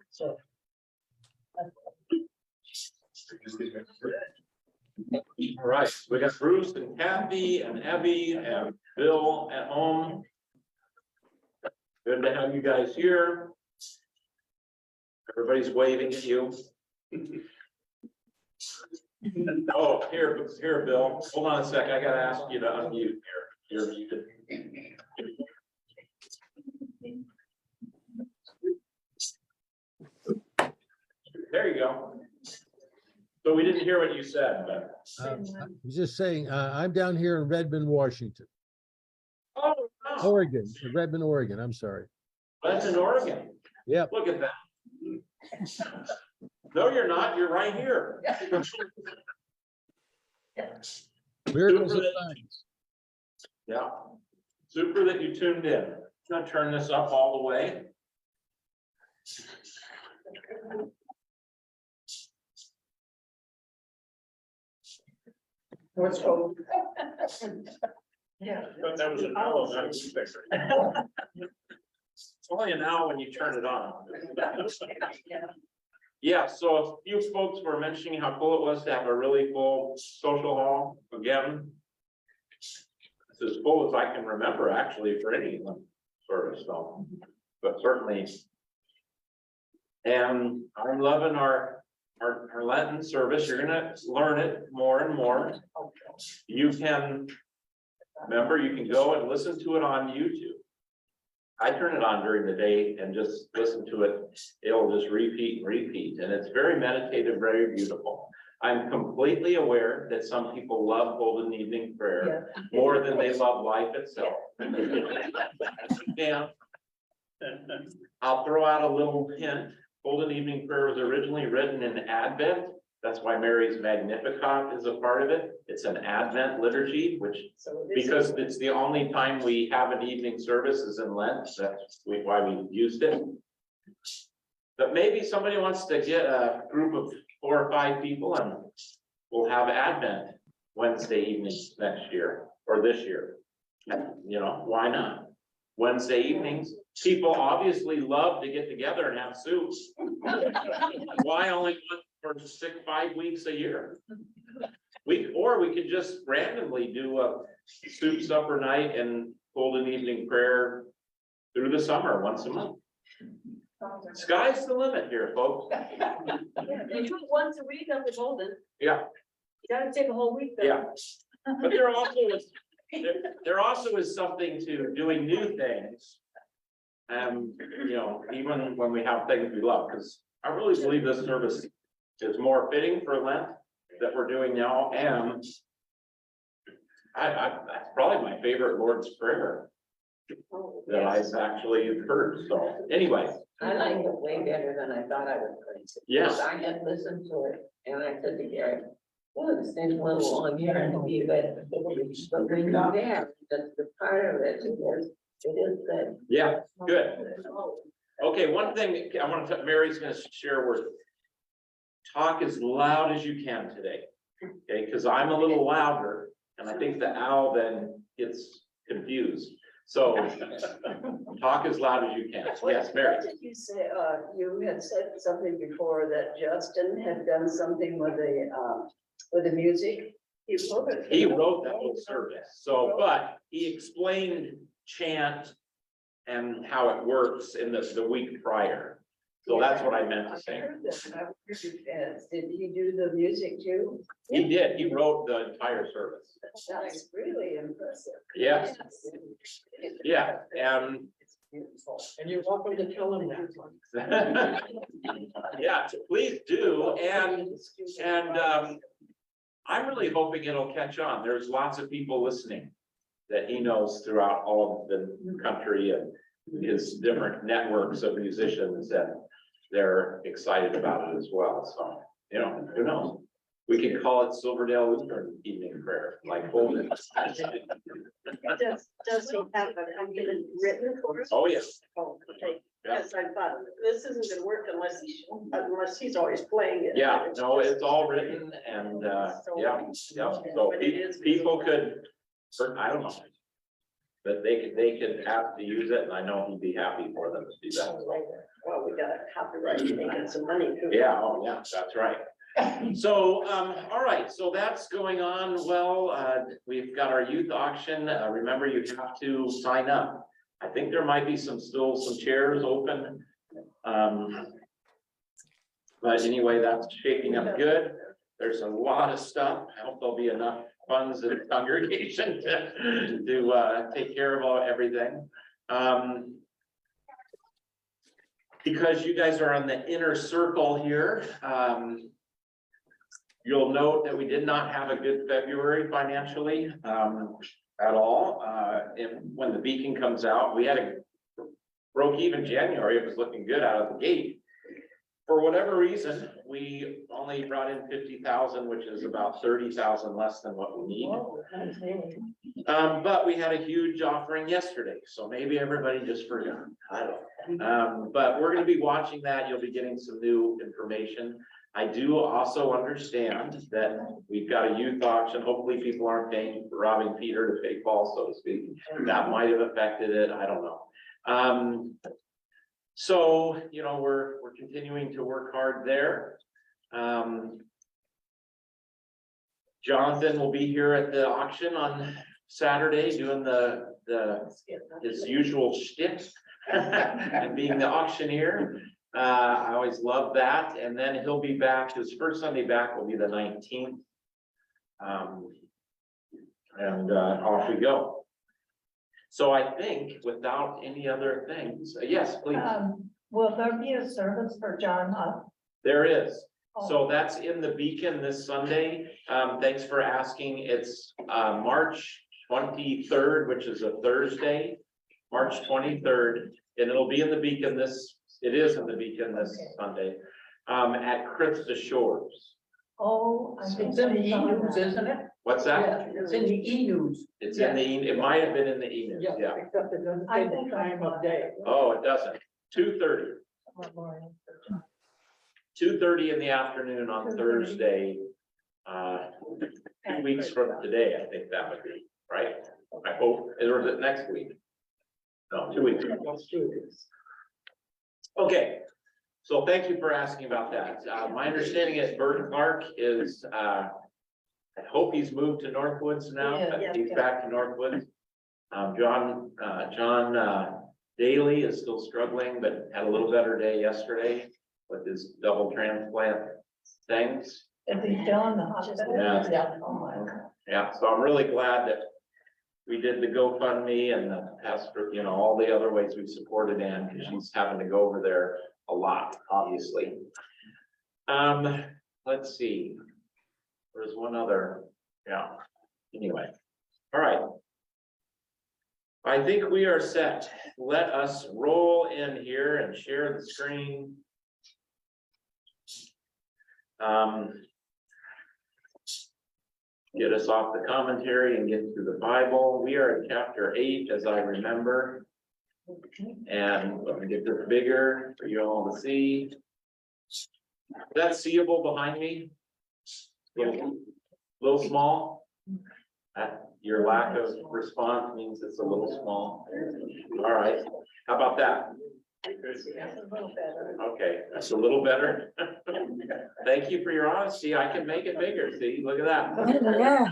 So. All right, we got Bruce and Kathy and Abby and Bill at home. Good to have you guys here. Everybody's waving at you. Oh, here, Bill. Hold on a sec. I gotta ask you to unmute here. You're muted. There you go. So we didn't hear what you said, but. I was just saying, I'm down here in Redmond, Washington, Oh, no. Oregon, Redmond, Oregon. I'm sorry. That's in Oregon. Yep. Look at that. No, you're not. You're right here. Miracles Super and that- signs. Yeah. Super that you tuned in. I'm gonna turn this up all the way. What's called? Yeah. But that was an owl, not a speaker. It's only an owl when you turn it on. Yeah, so a few folks were mentioning how cool it was to have a really full social hall again. It's as full as I can remember, actually, for any sort of stuff, but certainly. And I'm loving our Lenten service. You're gonna learn it more and more. You can, remember, you can go and listen to it on YouTube. I turn it on during the day and just listen to it. It'll just repeat and repeat, and it's very meditative, very beautiful. I'm completely aware that some people love golden evening prayer more than they love life itself. Yeah. I'll throw out a little hint. Golden evening prayer was originally written in Advent. That's why Mary's Magnificat is a part of it. It's an Advent liturgy, which, because it's the only time we have an evening service is in Lent. That's why we used it. But maybe somebody wants to get a group of 4 or 5 people and we'll have Advent Wednesday evenings next year or this year. You know, why not? Wednesday evenings, people obviously love to get together and have soup. Why only for 5 weeks a year? Or we could just randomly do a soup supper night and golden evening prayer through the summer, once a month. Sky's the limit here, folks. You do it once a week on the golden. Yeah, You gotta take a whole week. though. yeah. But there also is something to doing new things. You know, even when we have things we love, because I really believe this service is more fitting for Lent that we're doing now, and that's probably my favorite Lord's Prayer that I've actually heard. So anyway, I like it way better than I thought I was going to. Yes. I had listened to it and I said to Gary, well, this thing's a little long here and be good. But when you're there, that's the part of it, it is good. yeah, good. Okay, one thing I want to, Mary's going to share with, talk as loud as you can today. Okay, because I'm a little louder and I think the owl then gets confused. So talk as loud as you can. Yes, Mary. What did you say? You had said something before that Justin had done something with the music. He wrote that whole service. So, but he explained chant and how it works in the week prior. So that's what I meant to say. I heard that. I wondered if, did he do the music too? He did. He wrote the entire service. That's really impressive. Yes. Yeah, and It's beautiful. And you're welcome to tell him that. yeah, please do. And I'm really hoping it'll catch on. There's lots of people listening that he knows throughout all of the country and his different networks of musicians, and they're excited about it as well. So, you know, who knows? We could call it Silverdale Lutheran Evening Prayer, like Holden. Does he have a written course? Oh, yes. Oh, okay. Yeah. Yes, I thought, this isn't gonna work unless he's always playing it. Yeah, no, it's all written and, yeah, yeah. So people could, I don't know. But they could ask to use it, and I know he'd be happy for them to do that. Well, we got copyright, making some money too. Yeah, oh, yeah, that's right. So, all right, so that's going on well. We've got our youth auction. Remember, you have to sign up. I think there might be still some chairs open. But anyway, that's shaping up good. There's a lot of stuff. I hope there'll be enough funds in the congregation to take care of everything. Because you guys are on the inner circle here, you'll note that we did not have a good February financially at all. When the beacon comes out, we had a broke even January. It was looking good out of the gate. For whatever reason, we only brought in 50,000, which is about 30,000 less than what we need. But we had a huge offering yesterday, so maybe everybody just forgot. I don't know. But we're going to be watching that. You'll be getting some new information. I do also understand that we've got a youth auction. Hopefully people aren't robbing Peter to pay Paul, so to speak. That might have affected it. I don't know. So, you know, we're continuing to work hard there. Jonathan will be here at the auction on Saturday doing his usual shtick and being the auctioneer. I always love that. And then he'll be back. His first Sunday back will be the 19th. Off we go. So I think without any other things, yes, please. Will there be a service for John Huff? There is. So that's in the Beacon this Sunday. Thanks for asking. It's March 23rd, which is a Thursday, March 23rd, and it'll be in the Beacon it is in the Beacon this Sunday, at Krista Shores. Oh, I think It's in the e-news, isn't it? What's that? Yeah, it's in the e-news. It's in it might have been in the email, yeah. Except it doesn't I say the think time of day. Oh, it doesn't. 2:30. 2:30 in the afternoon on 2:30. Thursday. 2 weeks from today, I think that would be, right? I hope, or is it next week? No, 2 weeks. Okay, so thank you for asking about that. My understanding is Burton Clark is, I hope he's moved to Northwoods now, Yeah, but he's back to Northwoods. John Daly is still struggling, but had a little better day yesterday with his double transplant things. Is he still in the hospital? Yeah. Oh, my God. Yeah, so I'm really glad that we did the GoFundMe and the pastor, you know, all the other ways we supported Ann, because she's having to go over there a lot, obviously. Let's see. There's one other, yeah, anyway, all right. I think we are set. Let us roll in here and share the screen. Get us off the commentary and get to the Bible. We are in chapter 8, as I remember. And let me get this bigger for you all to see. Is that seeable behind me? Little small? Your lack of response means it's a little small. All right, how about that? That's a little better. Okay, that's a little better. Thank you for your honesty. I can make it bigger. See, look at that. Yeah,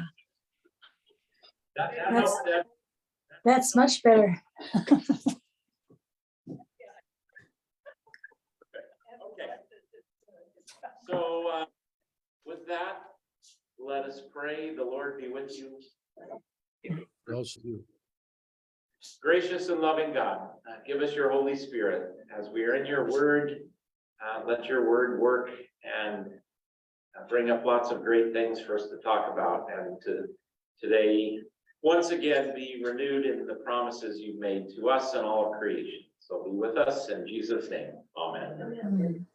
that's much better. Okay. So with that, let us pray. The Lord be with you. Also you. Gracious and loving God, give us your Holy Spirit as we are in your word. Let your word work and bring up lots of great things for us to talk about, and to today once again be renewed in the promises you've made to us and all of creation. So be with us in Jesus' name. Amen.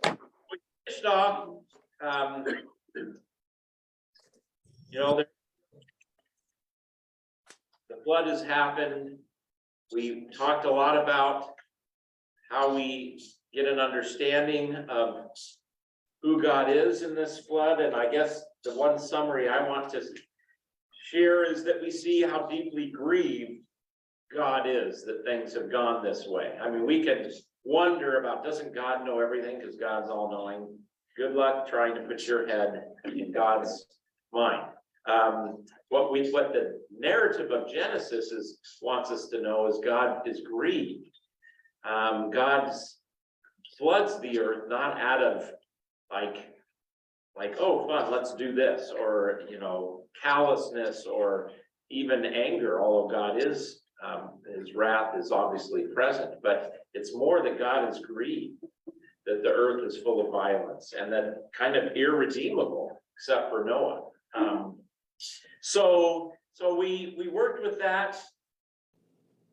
Finished off, you know, the flood has happened. We talked a lot about how we get an understanding of who God is in this flood. And I guess the one summary I want to share is that we see how deeply grieved God is that things have gone this way. I mean, we can wonder about, doesn't God know everything because God's all knowing? Good luck trying to put your head in God's mind. What the narrative of Genesis wants us to know is God is grieved. God floods the earth not out of like, oh, fun, let's do this, or, callousness, or even anger, although God is, his wrath is obviously present, but it's more that God is grieved, that the earth is full of violence, and that kind of irredeemable, except for Noah. So we worked with that.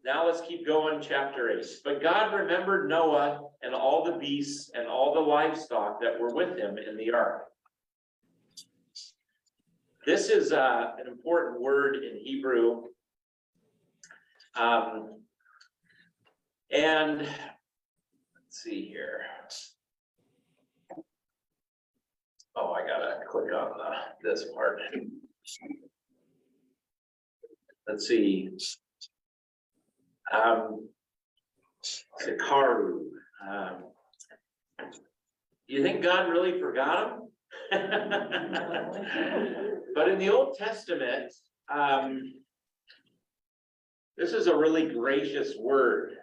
Now let's keep going, chapter 8. But God remembered Noah and all the beasts and all the livestock that were with him in the ark. This is an important word in Hebrew. And let's see here. Oh, I gotta click on this part. Let's see. Sikaru. You think God really forgot him? But in the Old Testament, this is a really gracious word.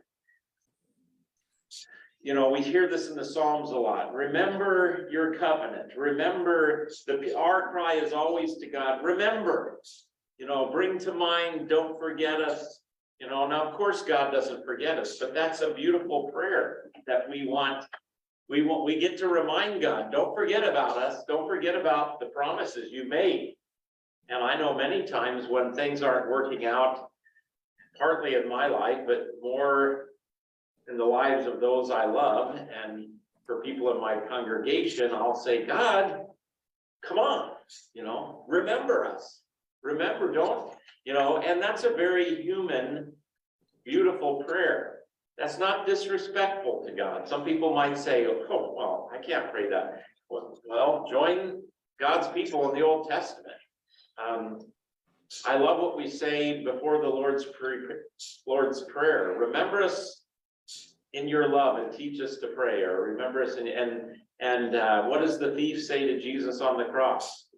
We hear this in the Psalms a lot. Remember your covenant. Remember, our cry is always to God, remember, bring to mind, don't forget us. Now, of course, God doesn't forget us, but that's a beautiful prayer that we get to remind God, don't forget about us. Don't forget about the promises you made. And I know many times when things aren't working out, partly in my life, but more in the lives of those I love, and for people in my congregation, I'll say, God, come on, remember us. Remember, don't, and that's a very human, beautiful prayer. That's not disrespectful to God. Some people might say, oh, well, I can't pray that. Well, join God's people in the Old Testament. I love what we say before the Lord's Prayer. Remember us in your love and teach us to pray, or remember us and what does the thief say to Jesus on the cross?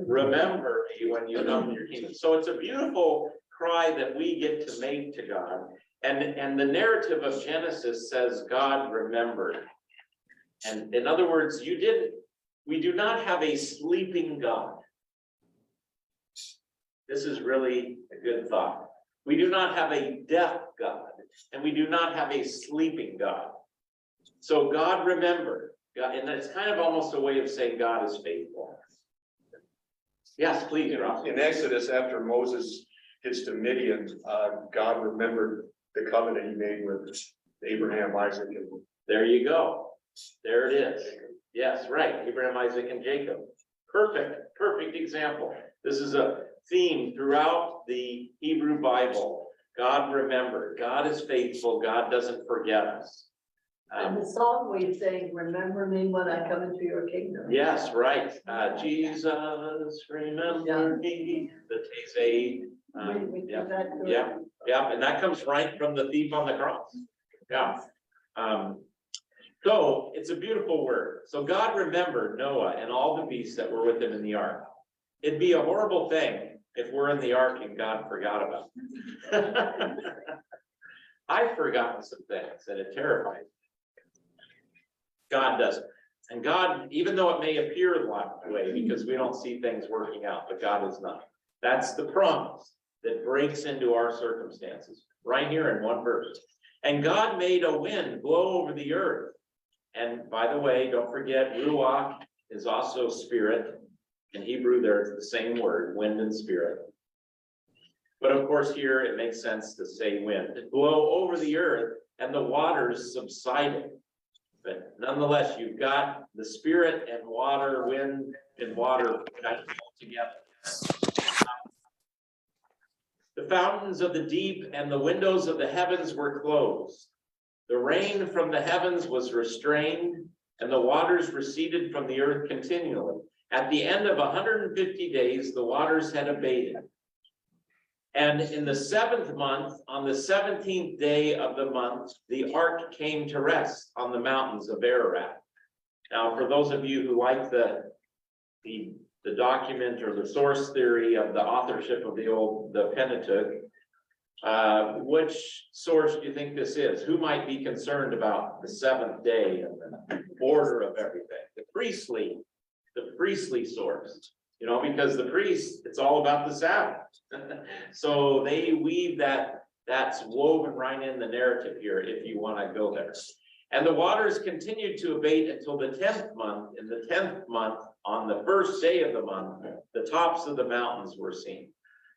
Remember me when you come to your kingdom. So it's a beautiful cry that we get to make to God. And the narrative of Genesis says God remembered. And in other words, we do not have a sleeping God. This is really a good thought. We do not have a deaf God, and we do not have a sleeping God. So God remembered. God, and it's kind of almost a way of saying God is faithful. Yes, please, Rob. In Exodus, after Moses gets to Midian, God remembered the covenant he made with Abraham, Isaac, and there you go. There it is. Yes, right. Abraham, Isaac, and Jacob. Perfect example. This is a theme throughout the Hebrew Bible. God remembered. God is faithful. God doesn't forget us. And the song we sing, remember me when I come into your kingdom. Yes, right. Jesus, remember me. The Taizé. We do Yeah. that too. Yeah, and that comes right from the thief on the cross. Yeah. So it's a beautiful word. So God remembered Noah and all the beasts that were with him in the ark. It'd be a horrible thing if we're in the ark and God forgot about it. I've forgotten some things and it terrifies me. God doesn't. And God, even though it may appear that way because we don't see things working out, but God is not. That's the promise that breaks into our circumstances right here in one verse. And God made a wind blow over the earth. And by the way, don't forget, ruach is also spirit. In Hebrew, there's the same word, wind and spirit. But of course, here it makes sense to say wind. It blow over the earth and the waters subsided. But nonetheless, you've got the spirit and water, wind and water kind of all together. The fountains of the deep and the windows of the heavens were closed. The rain from the heavens was restrained, and the waters receded from the earth continually. At the end of 150 days, the waters had abated. And in the 7th month, on the 17th day of the month, the ark came to rest on the mountains of Ararat. Now, for those of you who like the document or the source theory of the authorship of the Pentateuch, which source do you think this is? Who might be concerned about the 7th day and the order of everything? The priestly source, you know, because the priest, it's all about the Sabbath. So they weave that's woven right in the narrative here, if you want to go there. And the waters continued to abate until the 10th month. In the 10th month, on the first day of the month, the tops of the mountains were seen.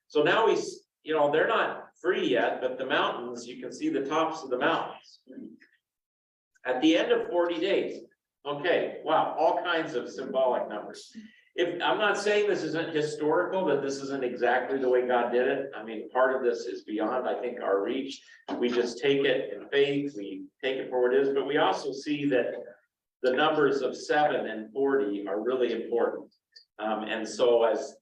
So now you know, they're not free yet, but the mountains, you can see the tops of the mountains. At the end of 40 days, okay, wow, all kinds of symbolic numbers. I'm not saying this isn't historical, that this isn't exactly the way God did it. I mean, part of this is beyond, I think, our reach. We just take it in faith, we take it for what it is, but we also see that the numbers of 7 and 40 are really important. And so as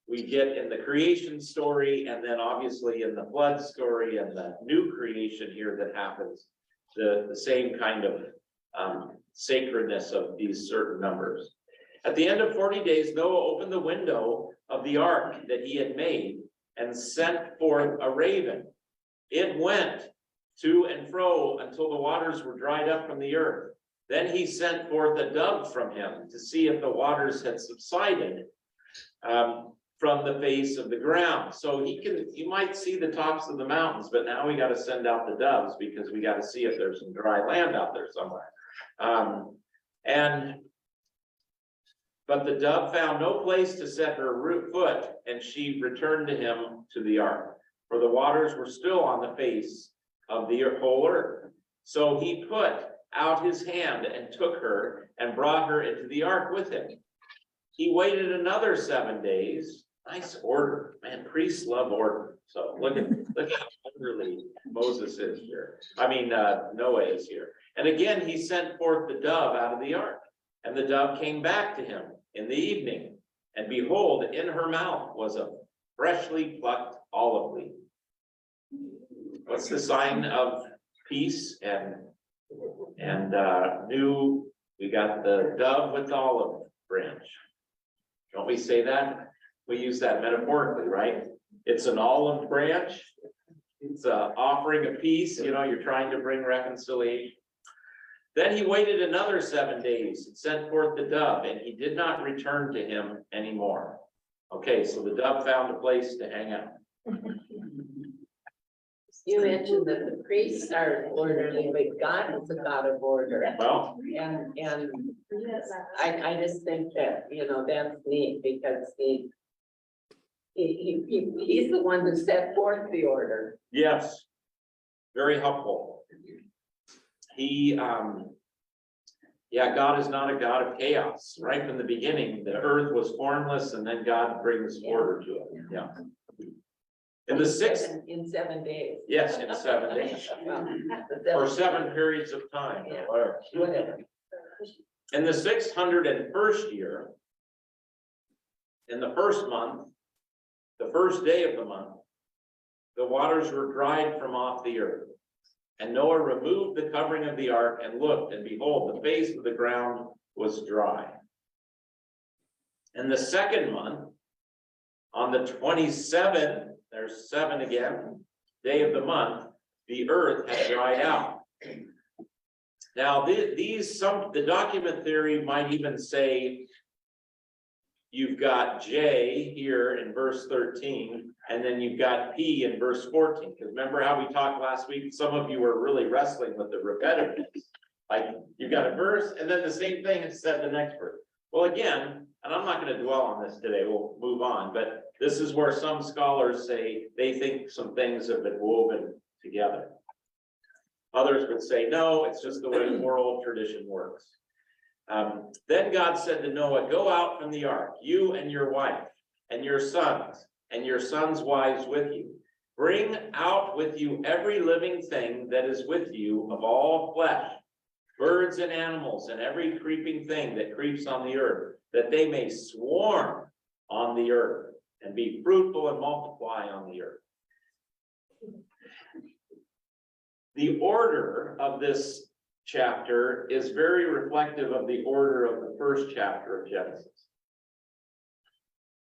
we get in the creation story, and then obviously in the flood story and the new creation here that happens, the same kind of sacredness of these certain numbers. At the end of 40 days, Noah opened the window of the ark that he had made and sent forth a raven. It went to and fro until the waters were dried up from the earth. Then he sent forth a dove from him to see if the waters had subsided from the face of the ground. So you might see the tops of the mountains, but now we got to send out the doves because we got to see if there's some dry land out there somewhere. But the dove found no place to set her foot, and she returned to him to the ark, for the waters were still on the face of the whole earth. So he put out his hand and took her and brought her into the ark with him. He waited another 7 days. Nice order, man. Priests love order. So look how orderly Moses is here. Noah is here. And again, he sent forth the dove out of the ark, and the dove came back to him in the evening. And behold, in her mouth was a freshly plucked olive leaf. What's the sign of peace and new? We got the dove with the olive branch. Don't we say that? We use that metaphorically, right? It's an olive branch. It's an offering of peace. You know, you're trying to bring reconciliation. Then he waited another 7 days and sent forth the dove, and he did not return to him anymore. Okay, so the dove found a place to hang out. You mentioned that the priests are orderly, but God is a God of order. Well, And I just think that, you know, that's neat because he's the one who set forth the order. yes, very helpful. God is not a God of chaos. Right from the beginning, the earth was formless, and then God brings order to it. Yeah. In the sixth, In 7 days. yes, in 7 days, or 7 periods of time, Yeah. or Whatever. in the 601st year, in the first month, the first day of the month, the waters were dried from off the earth. And Noah removed the covering of the ark and looked, and behold, the face of the ground was dry. In the second month, on the 27th, there's 7 again, day of the month, the earth had dried out. Now, the document theory might even say you've got J here in verse 13, and then you've got P in verse 14. Because remember how we talked last week? Some of you were really wrestling with the repetitiveness. Like you've got a verse, and then the same thing is said in the next verse. Well, again, and I'm not going to dwell on this today, we'll move on, but this is where some scholars say they think some things have been woven together. Others would say, no, it's just the way oral tradition works. Then God said to Noah, go out from the ark, you and your wife, and your sons, and your sons' wives with you. Bring out with you every living thing that is with you of all flesh, birds and animals, and every creeping thing that creeps on the earth, that they may swarm on the earth, and be fruitful and multiply on the earth. The order of this chapter is very reflective of the order of the first chapter of Genesis.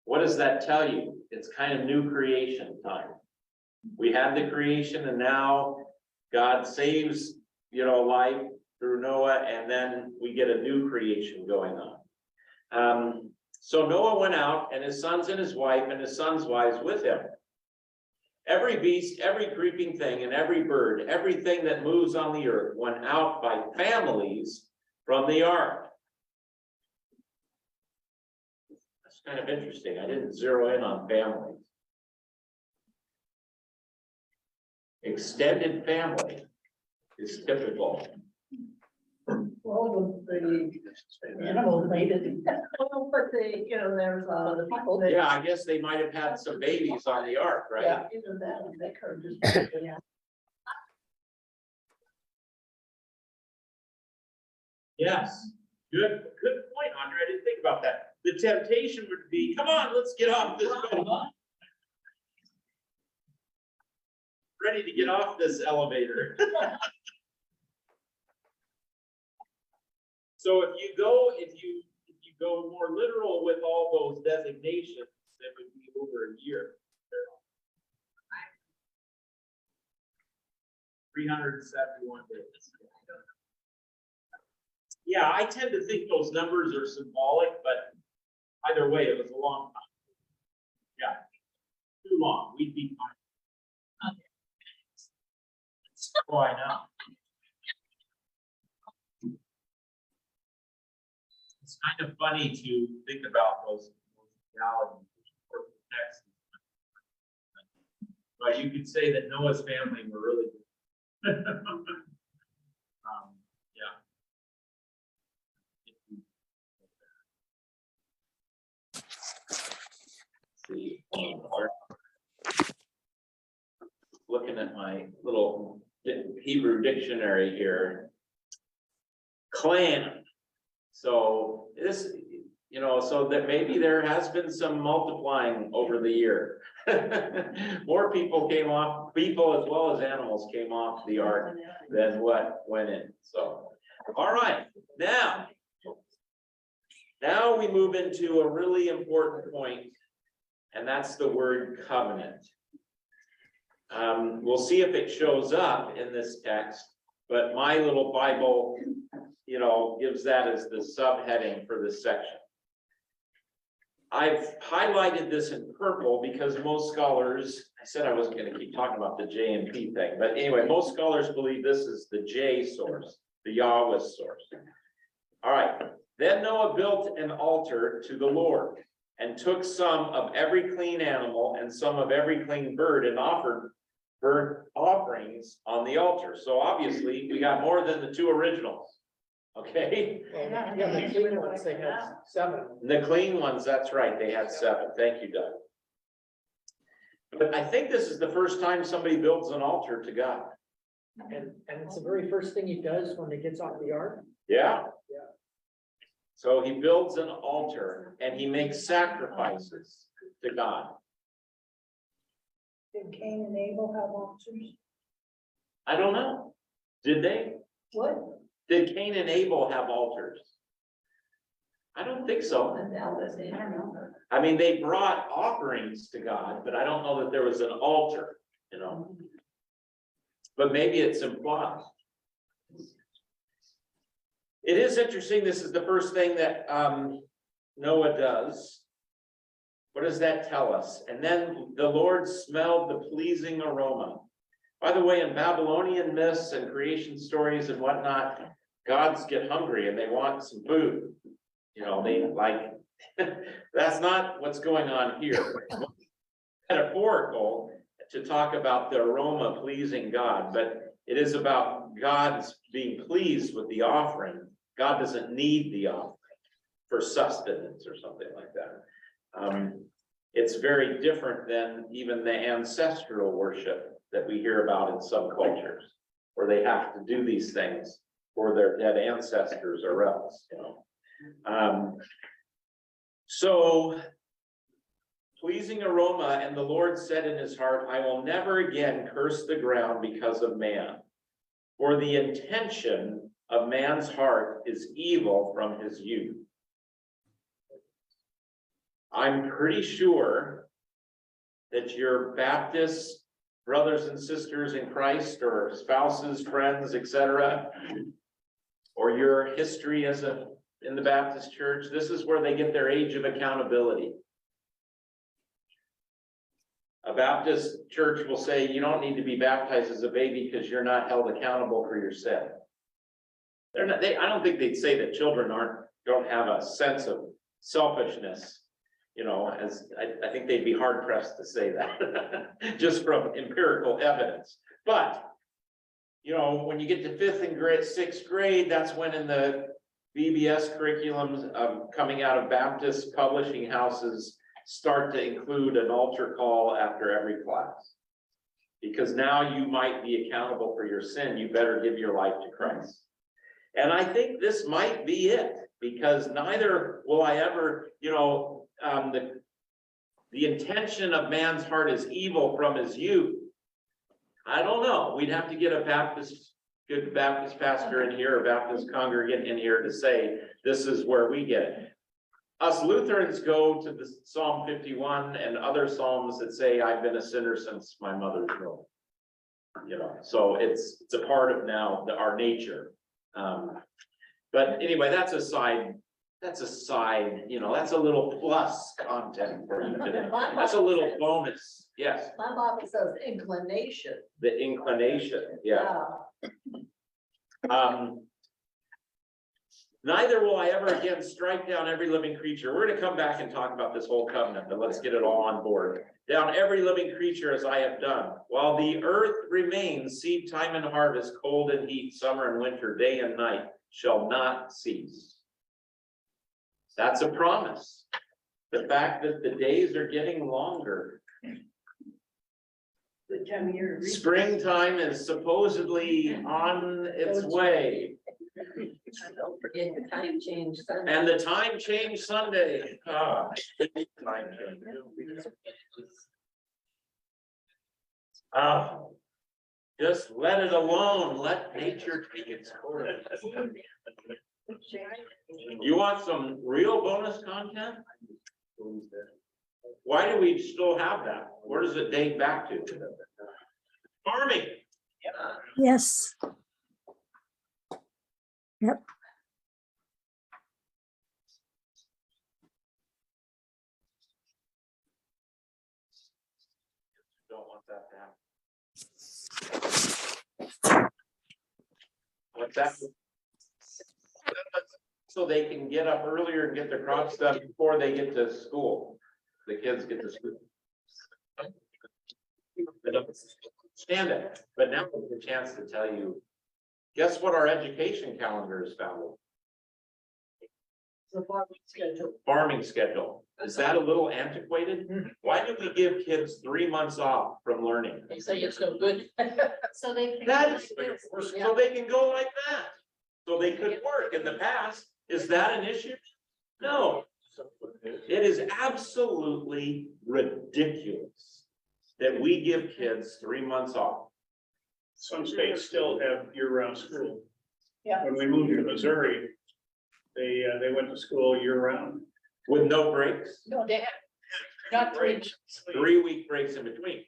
What does that tell you? It's kind of new creation time. We had the creation and now God saves, life through Noah, and then we get a new creation going on. So Noah went out, and his sons and his wife and his sons' wives with him. Every beast, every creeping thing, and every bird, everything that moves on the earth went out by families from the ark. That's kind of interesting. I didn't zero in on families. Extended family is typical. Well, the animals made it. Well, but there's the people that. Yeah, I guess they might have had some babies on the ark, right? Yeah, either that or they could just. Yeah. Yes, good point, Andre. I didn't think about that. The temptation would be, come on, let's get off this boat. Ready to get off this elevator. So if you go more literal with all those designations, that would be over a year. 371 days. Yeah, I tend to think those numbers are symbolic, but either way, it was a long time. Yeah, too long, we'd be fine. Oh, I know. It's kind of funny to think about those realities. But you could say that Noah's family were really good. Yeah. See, looking at my little Hebrew dictionary here. Clan. So this, so that maybe there has been some multiplying over the year. More people came off, people as well as animals came off the ark than what went in. So, all right, now we move into a really important point, and that's the word covenant. We'll see if it shows up in this text, but my little Bible, gives that as the subheading for this section. I've highlighted this in purple because most scholars, I said I wasn't going to keep talking about the J and P thing, but anyway, most scholars believe this is the J source, the Yahweh source. All right, then Noah built an altar to the Lord and took some of every clean animal and some of every clean bird and offered burnt offerings on the altar. So obviously we got more than the two originals. Okay, Yeah, Yeah, the clean ones, they had 7. the clean ones, that's right, they had 7. Thank you, Doug. But I think this is the first time somebody builds an altar to God. And it's the very first thing he does when he gets off the ark. Yeah. Yeah. So he builds an altar and he makes sacrifices to God. Did Cain and Abel have altars? I don't know. Did they? What? Did Cain and Abel have altars? I don't think so. I don't know. I mean, they brought offerings to God, but I don't know that there was an altar, But maybe it's implied. It is interesting. This is the first thing that Noah does. What does that tell us? And then the Lord smelled the pleasing aroma. By the way, in Babylonian myths and creation stories and whatnot, gods get hungry and they want some food. They like, that's not what's going on here. It's metaphorical to talk about the aroma pleasing God, but it is about God's being pleased with the offering. God doesn't need the offering for sustenance or something like that. It's very different than even the ancestral worship that we hear about in some cultures, where they have to do these things for their dead ancestors or else, So pleasing aroma, and the Lord said in his heart, I will never again curse the ground because of man. For the intention of man's heart is evil from his youth. I'm pretty sure that your Baptist brothers and sisters in Christ, or spouses, friends, etc., or your history as in the Baptist church, this is where they get their age of accountability. A Baptist church will say, you don't need to be baptized as a baby because you're not held accountable for your sin. They're not, I don't think they'd say that children don't have a sense of selfishness. You know, as I think they'd be hard pressed to say that just from empirical evidence. But, you know, when you get to 5th and 6th grade, that's when in the VBS curriculums coming out of Baptist publishing houses start to include an altar call after every class. Because now you might be accountable for your sin. You better give your life to Christ. And I think this might be it, because neither will I ever, you know, the intention of man's heart is evil from his youth. I don't know. We'd have to get a good Baptist pastor in here, a Baptist congregant in here to say, this is where we get it. Us Lutherans go to the Psalm 51 and other Psalms that say, I've been a sinner since my mother's womb. You know, so it's a part of now our nature. But anyway, that's a side, you know, that's a little plus content for you today. That's a little bonus. Yes, My Bible says inclination. the inclination, yeah. Neither will I ever again strike down every living creature. We're gonna come back and talk about this whole covenant, but let's get it all on board. Down every living creature as I have done. While the earth remains, seed time and harvest, cold and heat, summer and winter, day and night shall not cease. That's a promise. The fact that the days are getting longer. The time of year. Springtime is supposedly on its way. Don't forget the time change. Sunday. And the time change Sunday. Ah, time change. Just let it alone. Let nature take its course. You want some real bonus content? Why do we still have that? Where does it date back to? Farming. Yes. Yep. Don't want that to happen. What's that? So they can get up earlier and get their crops done before they get to school. The kids get to school. They don't understand it, but now we have a chance to tell you, guess what our education calendar is found? The farming schedule. Farming schedule. Is that a little antiquated? Why do we give kids 3 months off from learning? They say it's no good. So they. That's, so they can go like that. So they could work in the past. Is that an issue? No. It is absolutely ridiculous that we give kids 3 months off. Some states still have year-round school. Yeah. When we moved to Missouri, they went to school year-round. With no breaks, No, they have, not three. 3-week breaks in between.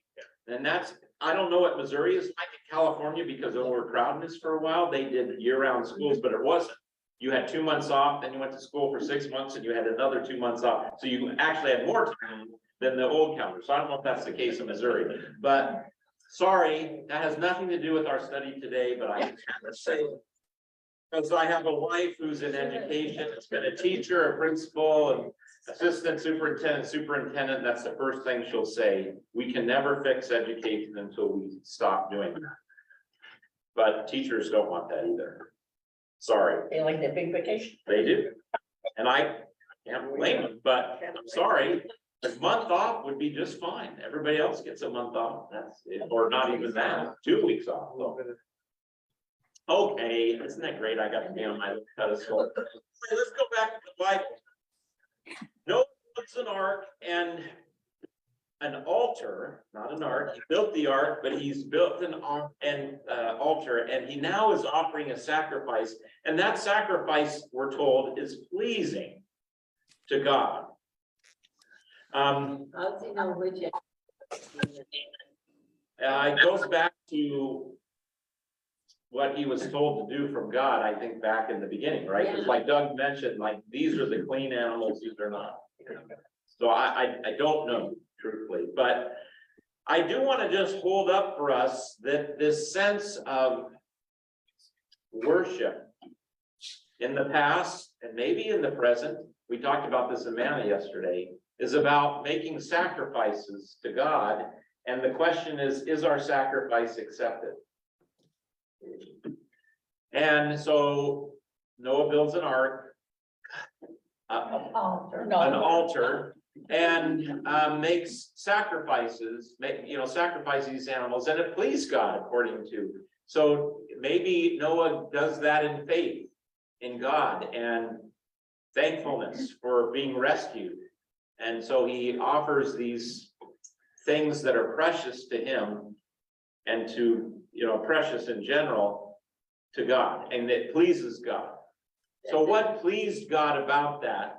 And that's, I don't know what Missouri is like in California because of overcrowdedness for a while. They did year-round schools, but it wasn't. You had 2 months off, then you went to school for 6 months and you had another 2 months off. So you actually had more time than the old calendar. So I don't know if that's the case in Missouri, but sorry, that has nothing to do with our study today, but I just have to say it. Because I have a wife who's in education, has been a teacher, a principal, and assistant superintendent, that's the first thing she'll say. We can never fix education until we stop doing that. But teachers don't want that either. Sorry, They like that big vacation. they do. And I can't blame them, but I'm sorry. A month off would be just fine. Everybody else gets a month off. That's it, or not even that, 2 weeks off. So. Okay, isn't that great? I got to be on my pedestal. Let's go back to the Bible. Noah builds an ark, and an altar, not an ark. He built the ark, but he's built an altar, and he now is offering a sacrifice. And that sacrifice, we're told, is pleasing to God. How's he know which? It goes back to what he was told to do from God, I think, back in the beginning, right? Because like Doug mentioned, like, these are the clean animals, these are not. So I don't know truthfully, but I do want to just hold up for us that this sense of worship in the past and maybe in the present, we talked about this in Manna yesterday, is about making sacrifices to God. And the question is our sacrifice accepted? And so Noah builds an ark, an altar, and makes sacrifices, sacrifice these animals, and it pleased God according to. So maybe Noah does that in faith in God and thankfulness for being rescued. And so he offers these things that are precious to him and to, precious in general to God, and it pleases God. So what pleased God about that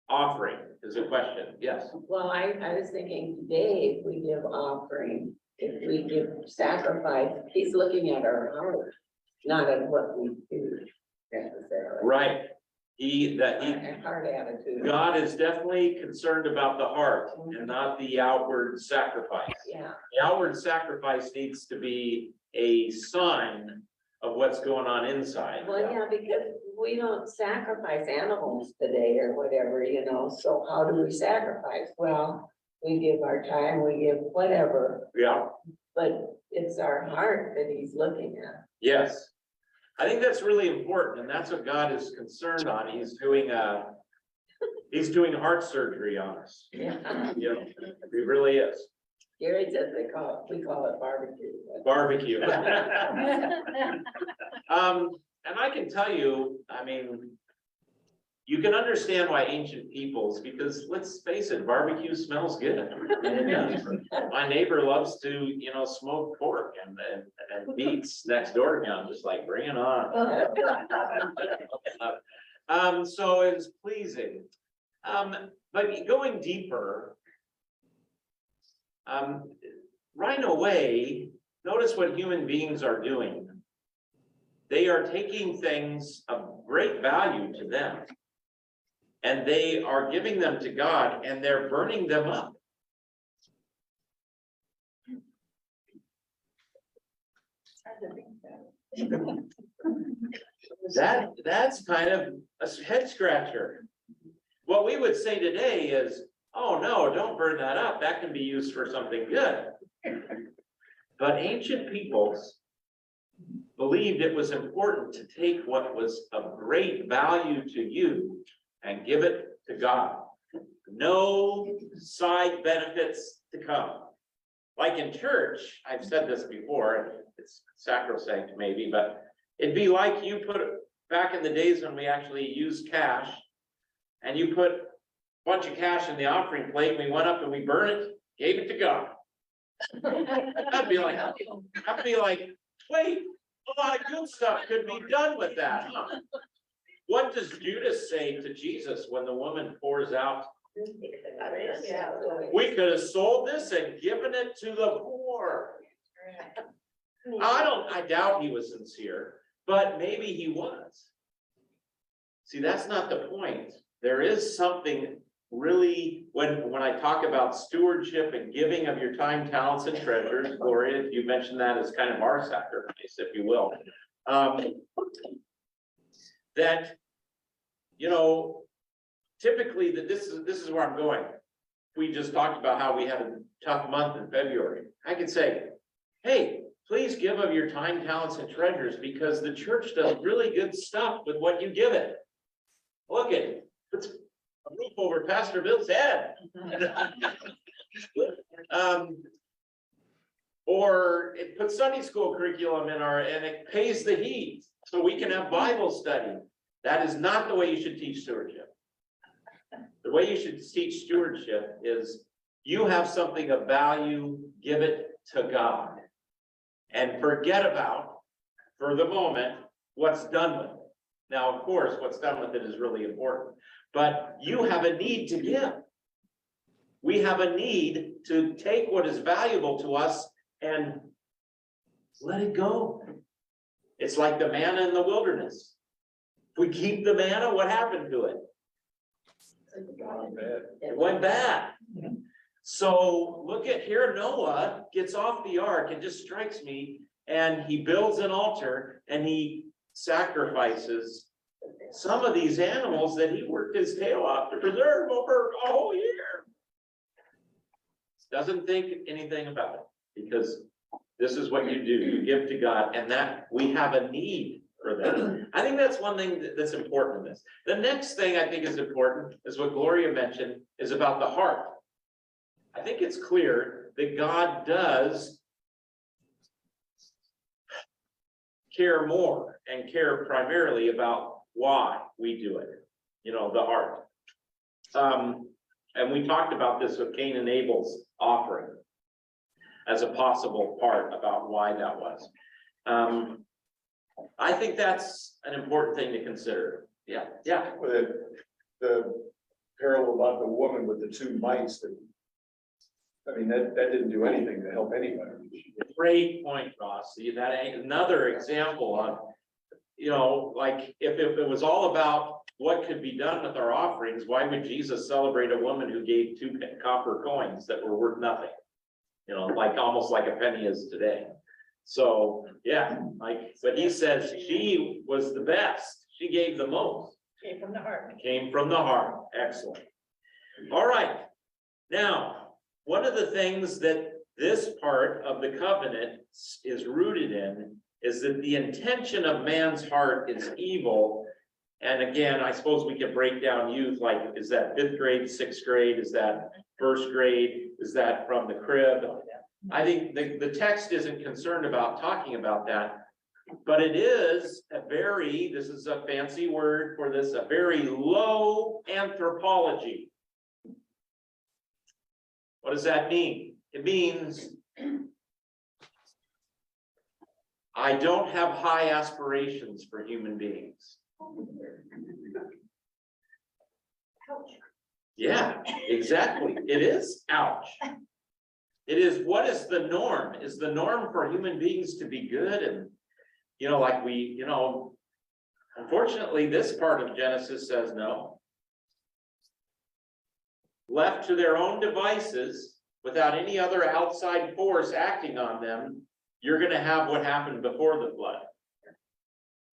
offering is a question. Yes. Well, I was thinking today, if we give offering, if we give sacrifice, he's looking at our heart, not at what we do necessarily. Right. Our heart attitude. God is definitely concerned about the heart and not the outward sacrifice. Yeah, The outward sacrifice needs to be a sign of what's going on inside. well, yeah, because we don't sacrifice animals today or whatever, so how do we sacrifice? Well, we give our time, we give whatever, Yeah, but it's our heart that he's looking at. yes. I think that's really important, and that's what God is concerned on. He's doing heart surgery on us. Yeah. He really is. Gary says we call it barbecue. but- Barbecue. And I can tell you, you can understand why ancient peoples, because let's face it, barbecue smells good. My neighbor loves to, smoke pork and beets next door to him, just like, bring it on. So it's pleasing. But going deeper, right away, notice what human beings are doing. They are taking things of great value to them, and they are giving them to God, and they're burning them up. That's kind of a head scratcher. What we would say today is, oh no, don't burn that up. That can be used for something good. But ancient peoples believed it was important to take what was of great value to you and give it to God. No side benefits to come. Like in church, I've said this before, it's sacrosanct maybe, but it'd be like you put, back in the days when we actually used cash, and you put a bunch of cash in the offering plate, and we went up and we burned it, gave it to God. That'd be like, wait, a lot of good stuff could be done with that, huh? What does Judas say to Jesus when the woman pours out? We could have sold this and given it to the poor. I doubt he was sincere, but maybe he was. See, that's not the point. There is something really, when I talk about stewardship and giving of your time, talents, and treasures, Gloria, you mentioned that as kind of our sacrifice, if you will. That, typically this is where I'm going. We just talked about how we had a tough month in February. I could say, hey, please give of your time, talents, and treasures, because the church does really good stuff with what you give it. Look at it. It's a roof over Pastor Bill's head. Or it puts Sunday school curriculum in and it pays the heat so we can have Bible study. That is not the way you should teach stewardship. The way you should teach stewardship is you have something of value, give it to God. And forget about, for the moment, what's done with it. Now, of course, what's done with it is really important, but you have a need to give. We have a need to take what is valuable to us and let it go. It's like the manna in the wilderness. If we keep the manna, what happened to it? It went bad. So look at here, Noah gets off the ark, it just strikes me, and he builds an altar and he sacrifices some of these animals that he worked his tail off to preserve over a whole year. Doesn't think anything about it, because this is what you do, you give to God, and that we have a need for that. I think that's one thing that's important in this. The next thing I think is important is what Gloria mentioned, is about the heart. I think it's clear that God does care more and care primarily about why we do it, you know, the heart. And we talked about this with Cain and Abel's offering as a possible part about why that was. I think that's an important thing to consider. Yeah. The parable about the woman with the 2 mites that, I mean, that didn't do anything to help anybody. Great point, Ross. See, that ain't another example of, you know, like if it was all about what could be done with our offerings, why would Jesus celebrate a woman who gave 2 copper coins that were worth nothing? You know, like almost like a penny is today. So, yeah, like, but he says she was the best. She gave the most. Came from the heart. Came from the heart. Excellent. All right. Now, one of the things that this part of the covenant is rooted in is that the intention of man's heart is evil. And again, I suppose we could break down youth, like, is that 5th grade, 6th grade? Is that 1st grade? Is that from the crib? I think the text isn't concerned about talking about that, but it is a very, this is a fancy word for this, a very low anthropology. What does that mean? It means I don't have high aspirations for human beings. Yeah, exactly. It is. Ouch. It is, what is the norm? Is the norm for human beings to be good? And, you know, like we, you know, unfortunately, this part of Genesis says no. Left to their own devices, without any other outside force acting on them, you're going to have what happened before the flood.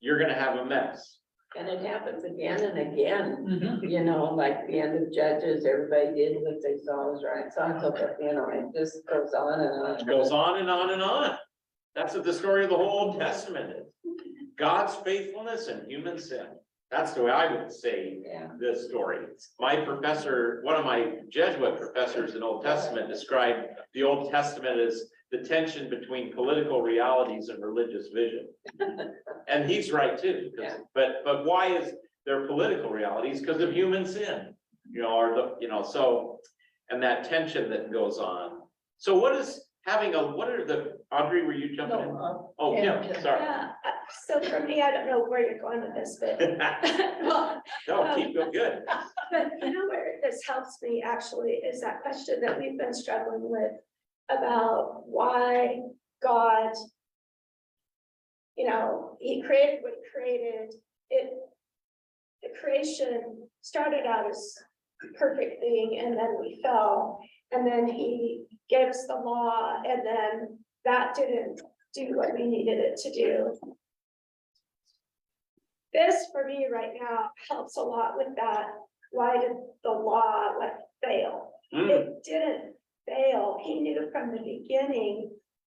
You're going to have a mess. And it happens again and again, you know, like the end of Judges, everybody did what they saw was right. So I thought that, you know, it just goes on and on. It goes on and on and on. That's what the story of the whole Old Testament is. God's faithfulness and human sin. That's the way I would say Yeah. this story. My professor, one of my Jesuit professors in Old Testament, described the Old Testament as the tension between political realities and religious vision. And he's right too. Yeah. But why is there political realities? Because of human sin, you know, or the, you know, so, and that tension that goes on. So what is having a, what are the, Audrey, were you jumping in? Oh, yeah, Kim, sorry. Yeah, so for me, I don't know where you're going with this, but, well, No, keep going, good. but you know where this helps me actually is that question that we've been struggling with about why God, you know, he created what he created. The creation started out as a perfect thing and then we fell and then he gave us the law and then that didn't do what we needed it to do. This for me right now helps a lot with that. Why did the law fail? It didn't fail. He knew from the beginning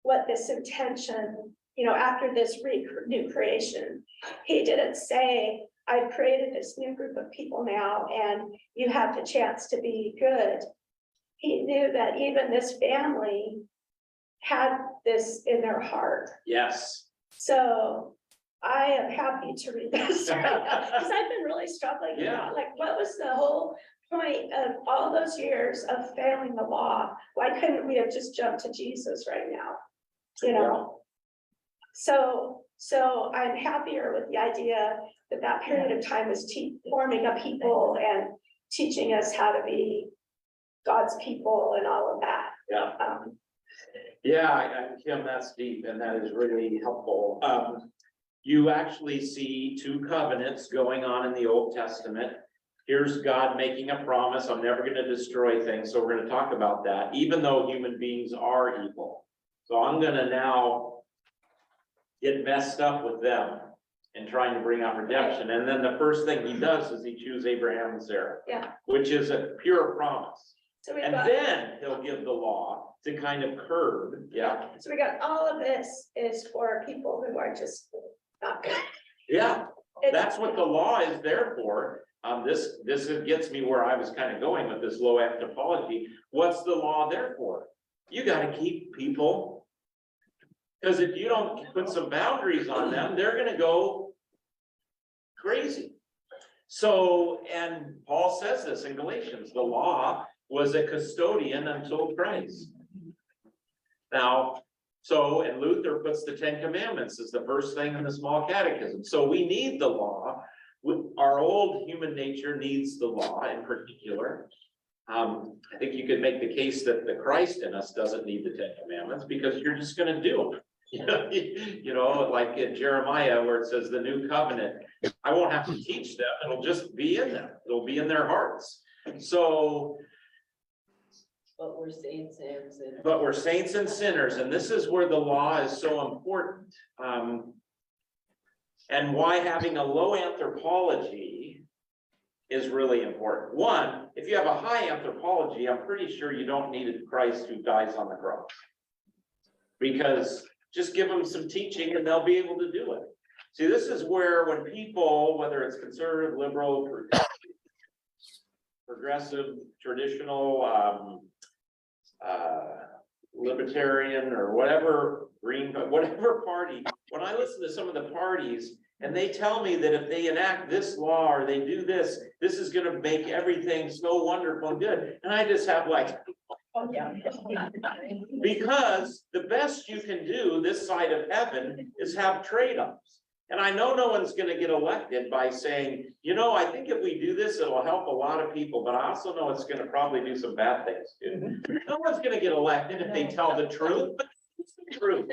what this intention, you know, after this new creation, he didn't say, I've created this new group of people now and you have the chance to be good. He knew that even this family had this in their heart. Yes. So I am happy to read this because I've been really struggling. Yeah. Like, what was the whole point of all those years of failing the law, why couldn't we have just jumped to Jesus right now? You know? So I'm happier with the idea that that period of time was forming a people and teaching us how to be God's people and all of that. Yeah. Yeah, Kim, that's deep and that is really helpful. You actually see two covenants going on in the Old Testament. Here's God making a promise, I'm never gonna destroy things, so we're gonna talk about that, even though human beings are evil. So I'm gonna now get messed up with them and trying to bring out redemption. And then the first thing he does is he chooses Abraham and Sarah. Yeah. Which is a pure promise. So we've And got, then he'll give the law to kind of curb, yeah, so we got all of this is for people who are just not good. yeah. It's- That's what the law is there for. This gets me where I was kind of going with this low anthropology. What's the law there for? You gotta keep people. Because if you don't put some boundaries on them, they're gonna go crazy. So, and Paul says this in Galatians, the law was a custodian until Christ. Now, so, and Luther puts the Ten Commandments as the first thing in the small catechism. So we need the law. Our old human nature needs the law in particular. I think you could make the case that the Christ in us doesn't need the Ten Commandments because you're just gonna do them. You know, like in Jeremiah where it says the new covenant, I won't have to teach them, it'll just be in them, it'll be in their hearts. So, But we're saints and sinners. but we're saints and sinners, and this is where the law is so important. And why having a low anthropology is really important. One, if you have a high anthropology, I'm pretty sure you don't need a Christ who dies on the cross. Because just give them some teaching and they'll be able to do it. See, this is where when people, whether it's conservative, liberal, progressive, traditional, libertarian, or whatever, green, whatever party, when I listen to some of the parties and they tell me that if they enact this law or they do this, this is gonna make everything so wonderful and good. And I just have like, Oh, yeah. because the best you can do this side of heaven is have trade-offs. And I know no one's gonna get elected by saying, you know, I think if we do this, it'll help a lot of people, but I also know it's gonna probably do some bad things too. No one's gonna get elected if they tell the truth, but it's the truth.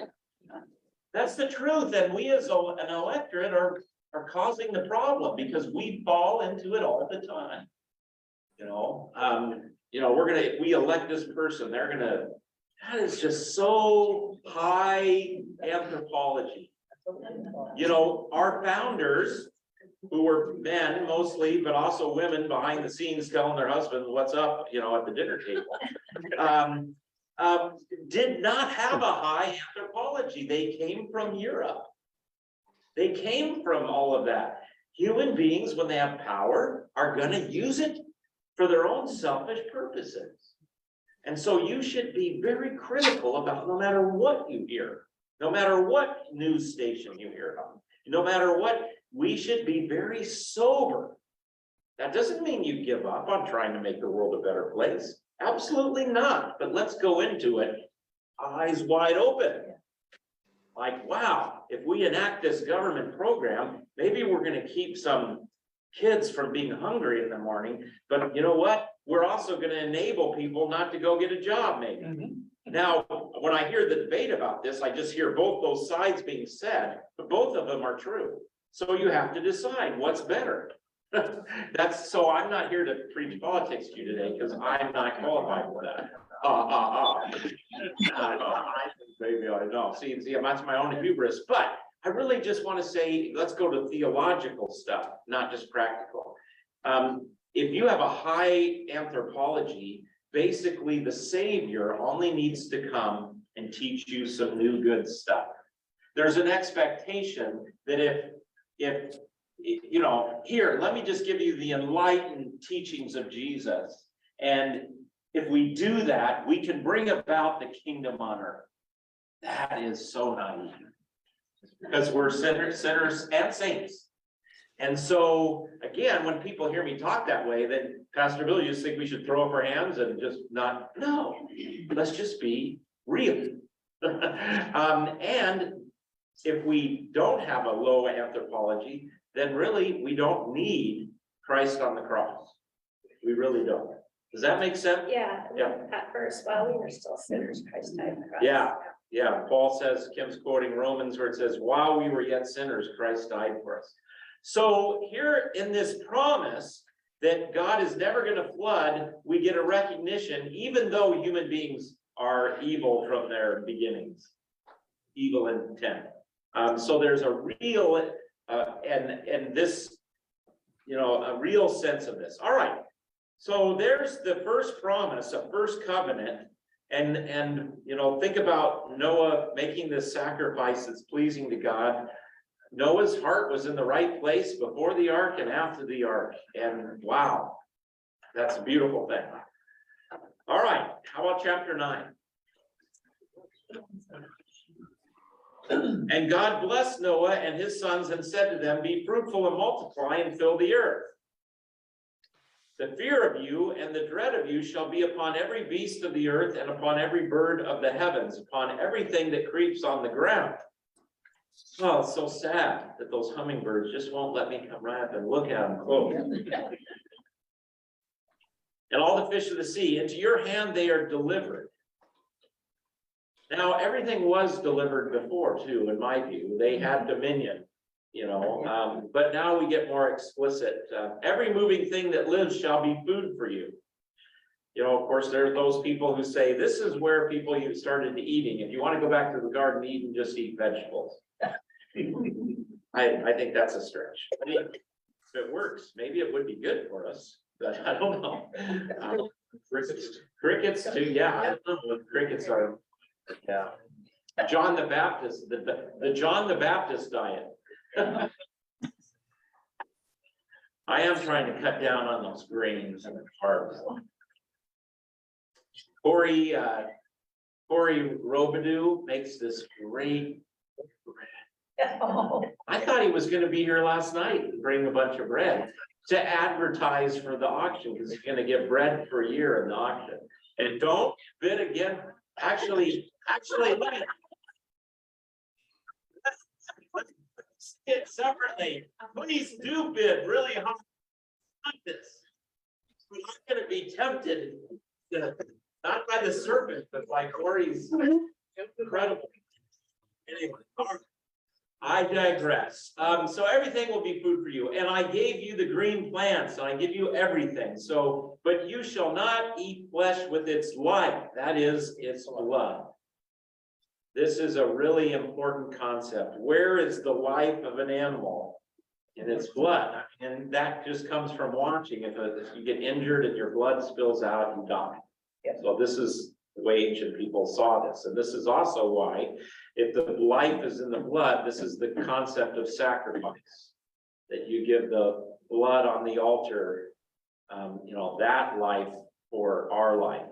That's the truth, and we as an electorate are causing the problem because we fall into it all the time. You know, if we elect this person, that is just so high anthropology. You know, our founders, who were men mostly, but also women behind the scenes telling their husbands what's up, you know, at the dinner table. Did not have a high anthropology. They came from Europe. They came from all of that. Human beings, when they have power, are gonna use it for their own selfish purposes. And so you should be very critical about no matter what you hear, no matter what news station you hear on, no matter what, we should be very sober. That doesn't mean you give up on trying to make the world a better place. Absolutely not. But let's go into it eyes wide open. Like, wow, if we enact this government program, maybe we're gonna keep some kids from being hungry in the morning, but you know what? We're also gonna enable people not to go get a job maybe. Now, when I hear the debate about this, I just hear both those sides being said, but both of them are true. So you have to decide what's better. So I'm not here to preach politics to you today, because I'm not qualified for that. Maybe I know, see, that's my own hubris, but I really just want to say, let's go to theological stuff, not just practical. If you have a high anthropology, basically the Savior only needs to come and teach you some new good stuff. There's an expectation that if you know, here, let me just give you the enlightened teachings of Jesus. And if we do that, we can bring about the kingdom on earth. That is so naive. Because we're sinners and saints. And so, again, when people hear me talk that way, then Pastor Bill, you just think we should throw up our hands and just not, no, let's just be real. And if we don't have a low anthropology, then really we don't need Christ on the cross. We really don't. Does that make sense? Yeah. Yeah. At first, while we were still sinners, Christ died for us. Yeah. Yeah, Paul says, Kim's quoting Romans where it says, while we were yet sinners, Christ died for us. So here in this promise that God is never going to flood, we get a recognition, even though human beings are evil from their beginnings, evil intent. So there's a real, and this, a real sense of this. All right. So there's the first promise, a first covenant. And think about Noah making this sacrifice that's pleasing to God. Noah's heart was in the right place before the ark and after the ark. And wow, that's a beautiful thing. All right, how about chapter 9? And God blessed Noah and his sons and said to them, be fruitful and multiply and fill the earth. The fear of you and the dread of you shall be upon every beast of the earth and upon every bird of the heavens, upon everything that creeps on the ground. Oh, it's so sad that those hummingbirds just won't let me come right up and look at them close. And all the fish of the sea, into your hand they are delivered. Now, everything was delivered before too, in my view. They had dominion. But now we get more explicit. Every moving thing that lives shall be food for you. Of course, there's those people who say, this is where people you started eating. If you want to go back to the Garden of Eden, just eat vegetables. I think that's a stretch. If it works, maybe it would be good for us, but I don't know. Crickets too, yeah, I don't know what crickets are. Yeah. John the Baptist, the John the Baptist diet. I am trying to cut down on those grains and carbs. Corey Robidoux makes this great bread. I thought he was going to be here last night and bring a bunch of bread to advertise for the auction because he's going to get bread for a year in the auction. And don't bid again. Actually, look at it separately. Please do bid really hard on this. We're not going to be tempted, not by the serpent, but by Corey's incredible. Anyway, I digress. So everything will be food for you. And I gave you the green plants, and I give you everything. So, but you shall not eat flesh with its life, that is, its blood. This is a really important concept. Where is the life of an animal? In its blood. And that just comes from watching. If you get injured and your blood spills out, you die. So this is the way ancient people saw this. And this is also why, if the life is in the blood, this is the concept of sacrifice. That you give the blood on the altar, that life for our life,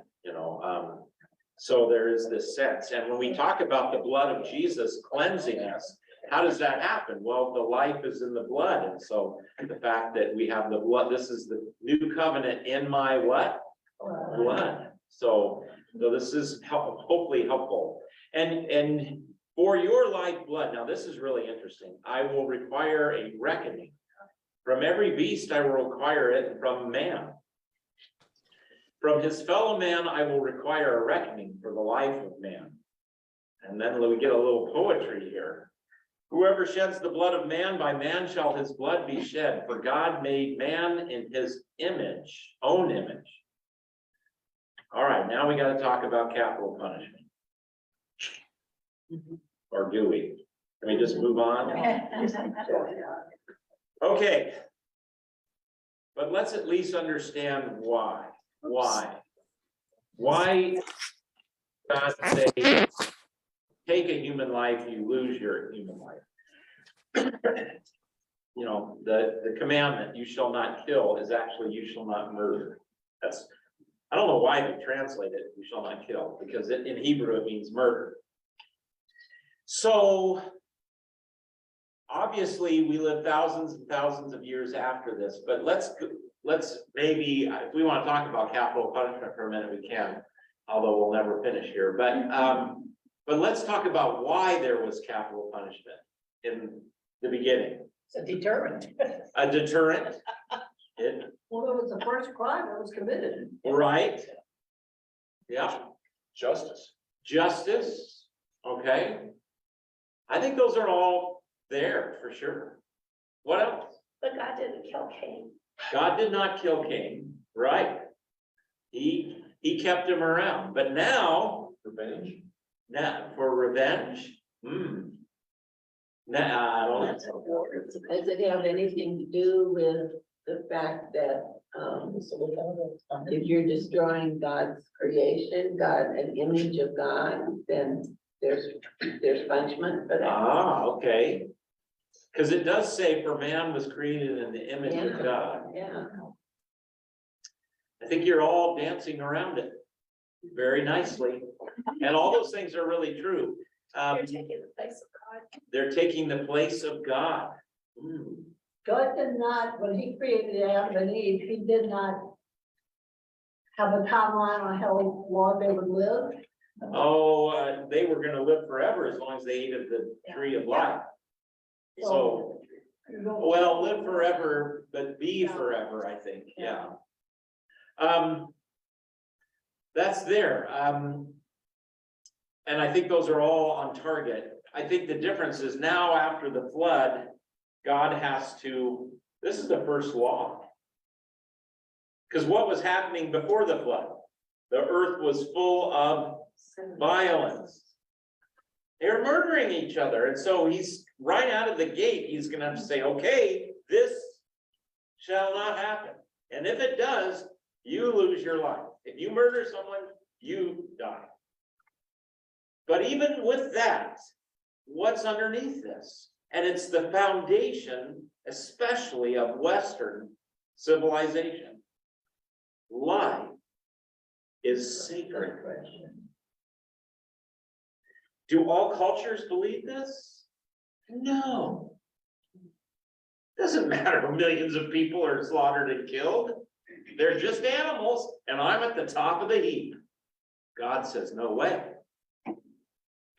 So there is this sense. And when we talk about the blood of Jesus cleansing us, how does that happen? Well, the life is in the blood. And so the fact that we have the blood, this is the new covenant in my what? Blood. So this is hopefully helpful. And for your lifeblood, now this is really interesting. I will require a reckoning. From every beast, I will require it from man. From his fellow man, I will require a reckoning for the life of man. And then we get a little poetry here. Whoever sheds the blood of man, by man shall his blood be shed. For God made man in his image, own image. All right, now we got to talk about capital punishment. Or do we? Can we just move on? Okay. But let's at least understand why. Why God say, take a human life, you lose your human life. The commandment, you shall not kill, is actually you shall not murder. I don't know why they translate it, you shall not kill, because in Hebrew it means murder. So obviously, we live thousands and thousands of years after this, but let's maybe, if we want to talk about capital punishment for a minute, we can. Although we'll never finish here, but let's talk about why there was capital punishment in the beginning. It's a deterrent. A deterrent. Well, it was the first crime that was committed. Right? Yeah, Justice. justice, okay. I think those are all there for sure. What else? But God didn't kill Cain. God did not kill Cain, right? He kept him around, but now Revenge. for revenge, Nah, I don't think so. Does it have anything to do with the fact that, if you're destroying God's creation, an image of God, then there's punishment for that? Ah, okay. Cause it does say for man was created in the image of God. Yeah. I think you're all dancing around it very nicely. And all those things are really true. You're taking the place of God. They're taking the place of God. God did not, when he created Adam and Eve, he did not have a timeline on how long they would live. Oh, they were gonna live forever as long as they ate of the tree of life. So, well, live forever, but be forever, I think, yeah. That's there, and I think those are all on target. I think the difference is now after the flood, God has to, this is the first law. Because what was happening before the flood? The earth was full of violence. They were murdering each other, and so he's right out of the gate, he's gonna have to say, okay, this shall not happen. And if it does, you lose your life. If you murder someone, you die. But even with that, what's underneath this? And it's the foundation, especially of Western civilization. Life is sacred. Do all cultures believe this? No. Doesn't matter if millions of people are slaughtered and killed. They're just animals, and I'm at the top of the heap. God says, no way.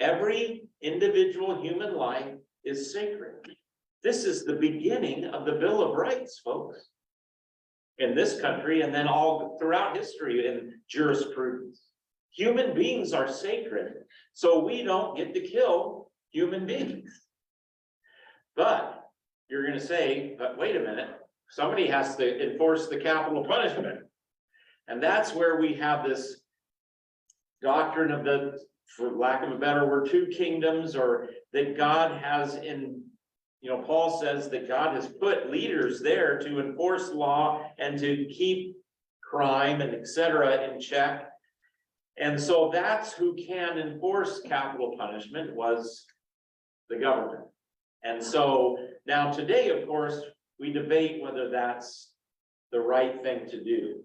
Every individual human life is sacred. This is the beginning of the Bill of Rights, folks. In this country, and then all throughout history in jurisprudence. Human beings are sacred, so we don't get to kill human beings. But you're gonna say, but wait a minute, somebody has to enforce the capital punishment. And that's where we have this doctrine of the, for lack of a better word, two kingdoms, or that God has in, Paul says that God has put leaders there to enforce law and to keep crime and et cetera in check. And so that's who can enforce capital punishment, was the government. And so now today, of course, we debate whether that's the right thing to do.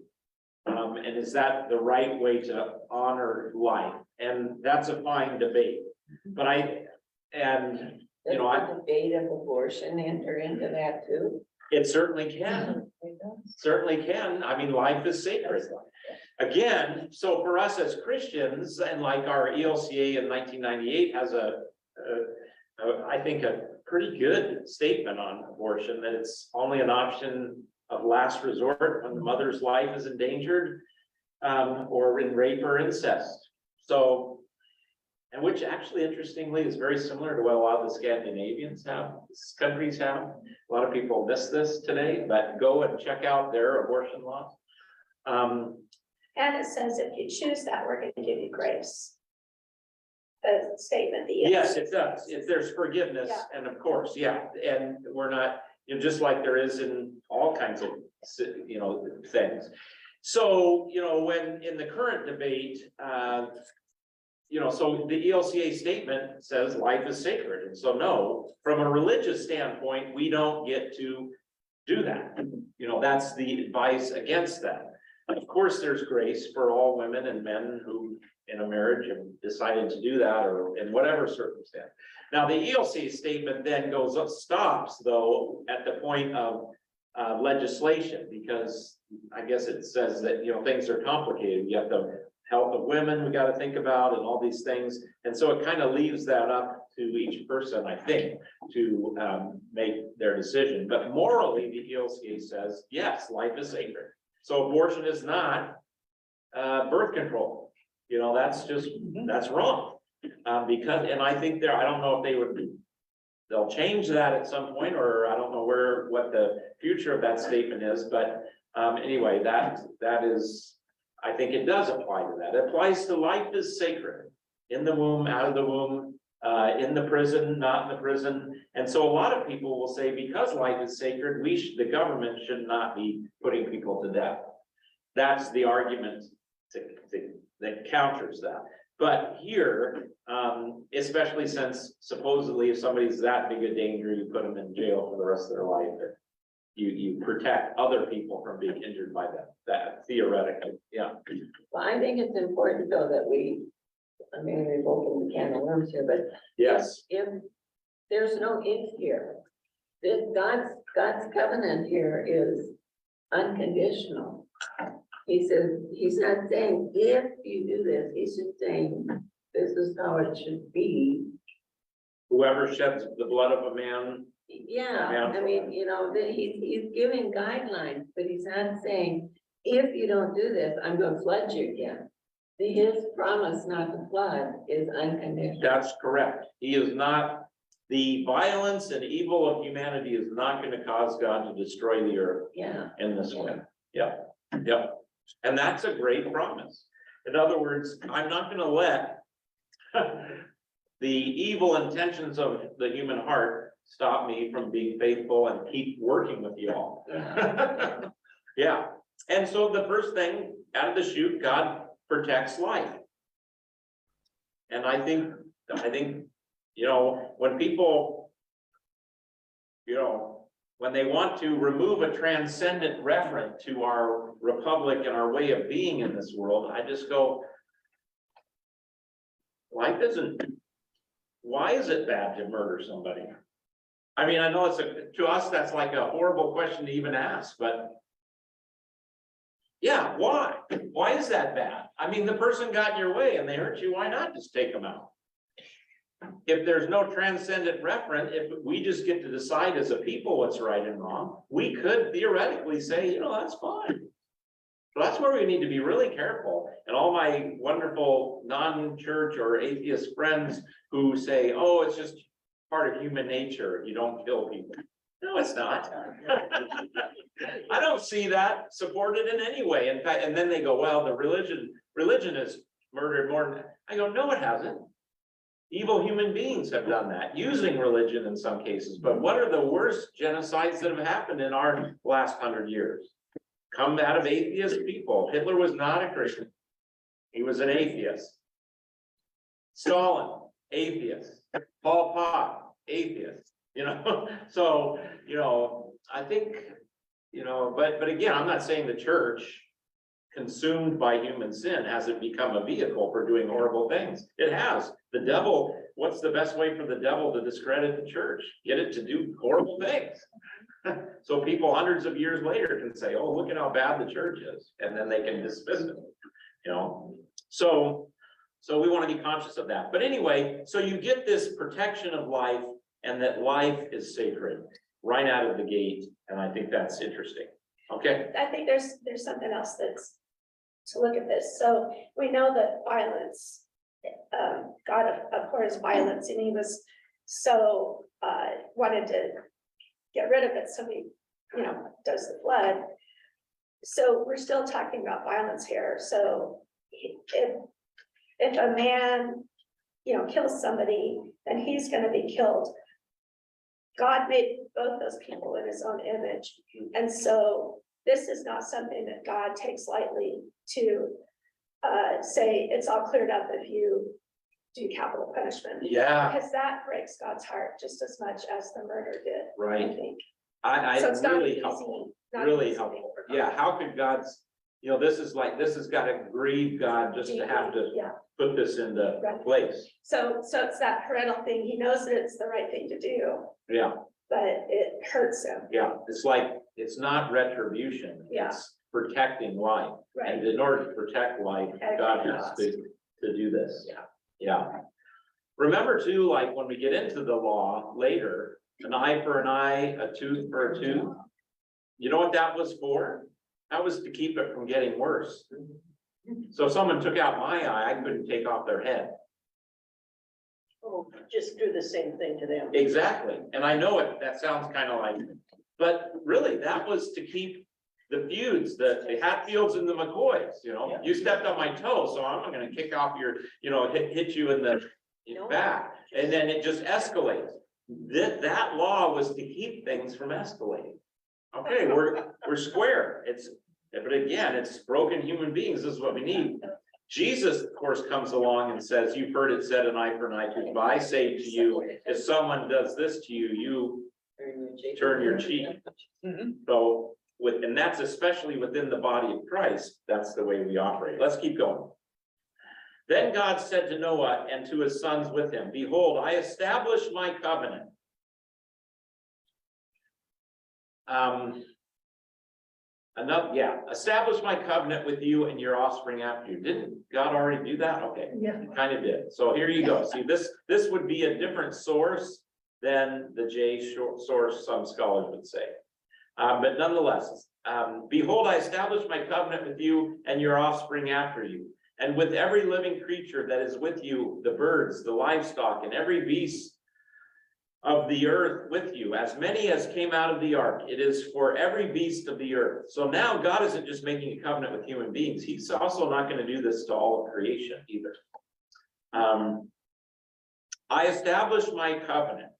And is that the right way to honor life? And that's a fine debate. But Does the debate of abortion enter into that too? it certainly can. Certainly can. I mean, life is sacred. Again, so for us as Christians, and like our ELCA in 1998 has I think a pretty good statement on abortion, that it's only an option of last resort when the mother's life is endangered, or in rape or incest. So, and which actually interestingly is very similar to what a lot of the Scandinavians have, countries have. A lot of people miss this today, but go and check out their abortion laws. And it says if you choose that, we're gonna give you grace. The statement, the. Yes, it does. If there's forgiveness, Yeah. and of course, yeah, and we're not, just like there is in all kinds of, things. So, when in the current debate, so the ELCA statement says life is sacred. And so no, from a religious standpoint, we don't get to do that. That's the advice against that. Of course, there's grace for all women and men who in a marriage have decided to do that, or in whatever circumstance. Now, the ELC statement then stops though at the point of legislation, because I guess it says that, you know, things are complicated. You have the health of women we gotta think about and all these things. And so it kind of leaves that up to each person, I think, to make their decision. But morally, the ELCA says, yes, life is sacred. So abortion is not birth control. You know, that's wrong. Because, and I think I don't know if they'll change that at some point, or I don't know what the future of that statement is, but anyway, that is, I think it does apply to that. It applies to life is sacred, in the womb, out of the womb, in the prison, not in the prison. And so a lot of people will say, because life is sacred, the government should not be putting people to death. That's the argument that counters that. But here, especially since supposedly if somebody's that big a danger, you put them in jail for the rest of their life. You protect other people from being injured by that theoretically, yeah. Well, I think it's important though that we both open the can of worms here, but Yes, if there's no if here, that God's covenant here is unconditional. He says, he's not saying if you do this, he's just saying this is how it should be. whoever sheds the blood of a man, Yeah, Yeah. I mean, you know, that he's giving guidelines, but he's not saying, if you don't do this, I'm gonna flood you again. His promise not to flood is unconditional. that's correct. He is not, the violence and evil of humanity is not going to cause God to destroy the earth Yeah, in this way. Yep, yep. And that's a great promise. In other words, I'm not gonna let the evil intentions of the human heart stop me from being faithful and keep working with you all. yeah, Yeah, and so the first thing out of the chute, God protects life. And I think, you know, when people, you know, when they want to remove a transcendent referent to our republic and our way of being in this world, I just go, life isn't, why is it bad to murder somebody? I mean, I know to us, that's like a horrible question to even ask, but yeah, why? Why is that bad? I mean, the person got in your way and they hurt you, why not just take them out? If there's no transcendent referent, if we just get to decide as a people what's right and wrong, we could theoretically say, you know, that's fine. So that's where we need to be really careful. And all my wonderful non-church or atheist friends who say, oh, it's just part of human nature, you don't kill people. No, it's not. I don't see that supported in any way. In fact, and then they go, well, the religion has murdered more than, I go, no, it hasn't. Evil human beings have done that, using religion in some cases. But what are the worst genocides that have happened in our last 100 years? Come out of atheist people. Hitler was not a Christian. He was an atheist. Stalin, atheist. Pol Pot, atheist. You know, so, you know, I think, you know, but again, I'm not saying the church, consumed by human sin, hasn't become a vehicle for doing horrible things. It has. The devil, what's the best way for the devil to discredit the church? Get it to do horrible things. So people hundreds of years later can say, oh, look at how bad the church is. And then they can dismiss it, you know? So we want to be conscious of that. But anyway, so you get this protection of life and that life is sacred right out of the gate. And I think that's interesting. Okay. I think there's something else that's to look at this. So we know that violence, God abhors violence, and he was so wanted to get rid of it. So he, you know, does the flood. So we're still talking about violence here. So if a man, you know, kills somebody, then he's going to be killed. God made both those people in his own image. And so this is not something that God takes lightly to say it's all cleared up if you do capital punishment. Yeah, Because that breaks God's heart just as much as the murder did, I right. think. I So it's not really easy, helpful. not Really easy helpful. for God. Yeah, how could God's You know, this has gotta grieve God just to have to Yeah, put this into Right. place. so it's that parental thing. He knows that it's the right thing to do, Yeah, but it hurts him, yeah, it's like, it's not retribution. Yeah. It's protecting life. right? And in order to protect life, At God any has cost. to do this. Yeah. Yeah. Remember too, like when we get into the law later, an eye for an eye, a tooth for a tooth. You know what that was for? That was to keep it from getting worse. So if someone took out my eye, I couldn't take off their head. Oh, just do the same thing to them. Exactly, and I know it, that sounds kind of like, but really, that was to keep the feuds, the Hatfields and the McCoys, you know? You stepped on my toe, so I'm gonna kick off your, you know, hit you in the back, and then it just escalates. That law was to keep things from escalating. Okay, we're square, but again, it's broken human beings, this is what we need. Jesus, of course, comes along and says, you've heard it said, an eye for an eye, tooth, but I say to you, if someone does this to you, you turn your cheek. So and that's especially within the body of Christ, that's the way we operate. Let's keep going. Then God said to Noah and to his sons with him, behold, I establish my covenant. Establish my covenant with you and your offspring after you. Didn't God already do that? Okay. Yeah. Kind of did. So here you go. See, this would be a different source than the source some scholars would say. But nonetheless, behold, I establish my covenant with you and your offspring after you, and with every living creature that is with you, the birds, the livestock, and every beast of the earth with you, as many as came out of the ark. It is for every beast of the earth. So now God isn't just making a covenant with human beings. He's also not going to do this to all of creation either. I establish my covenant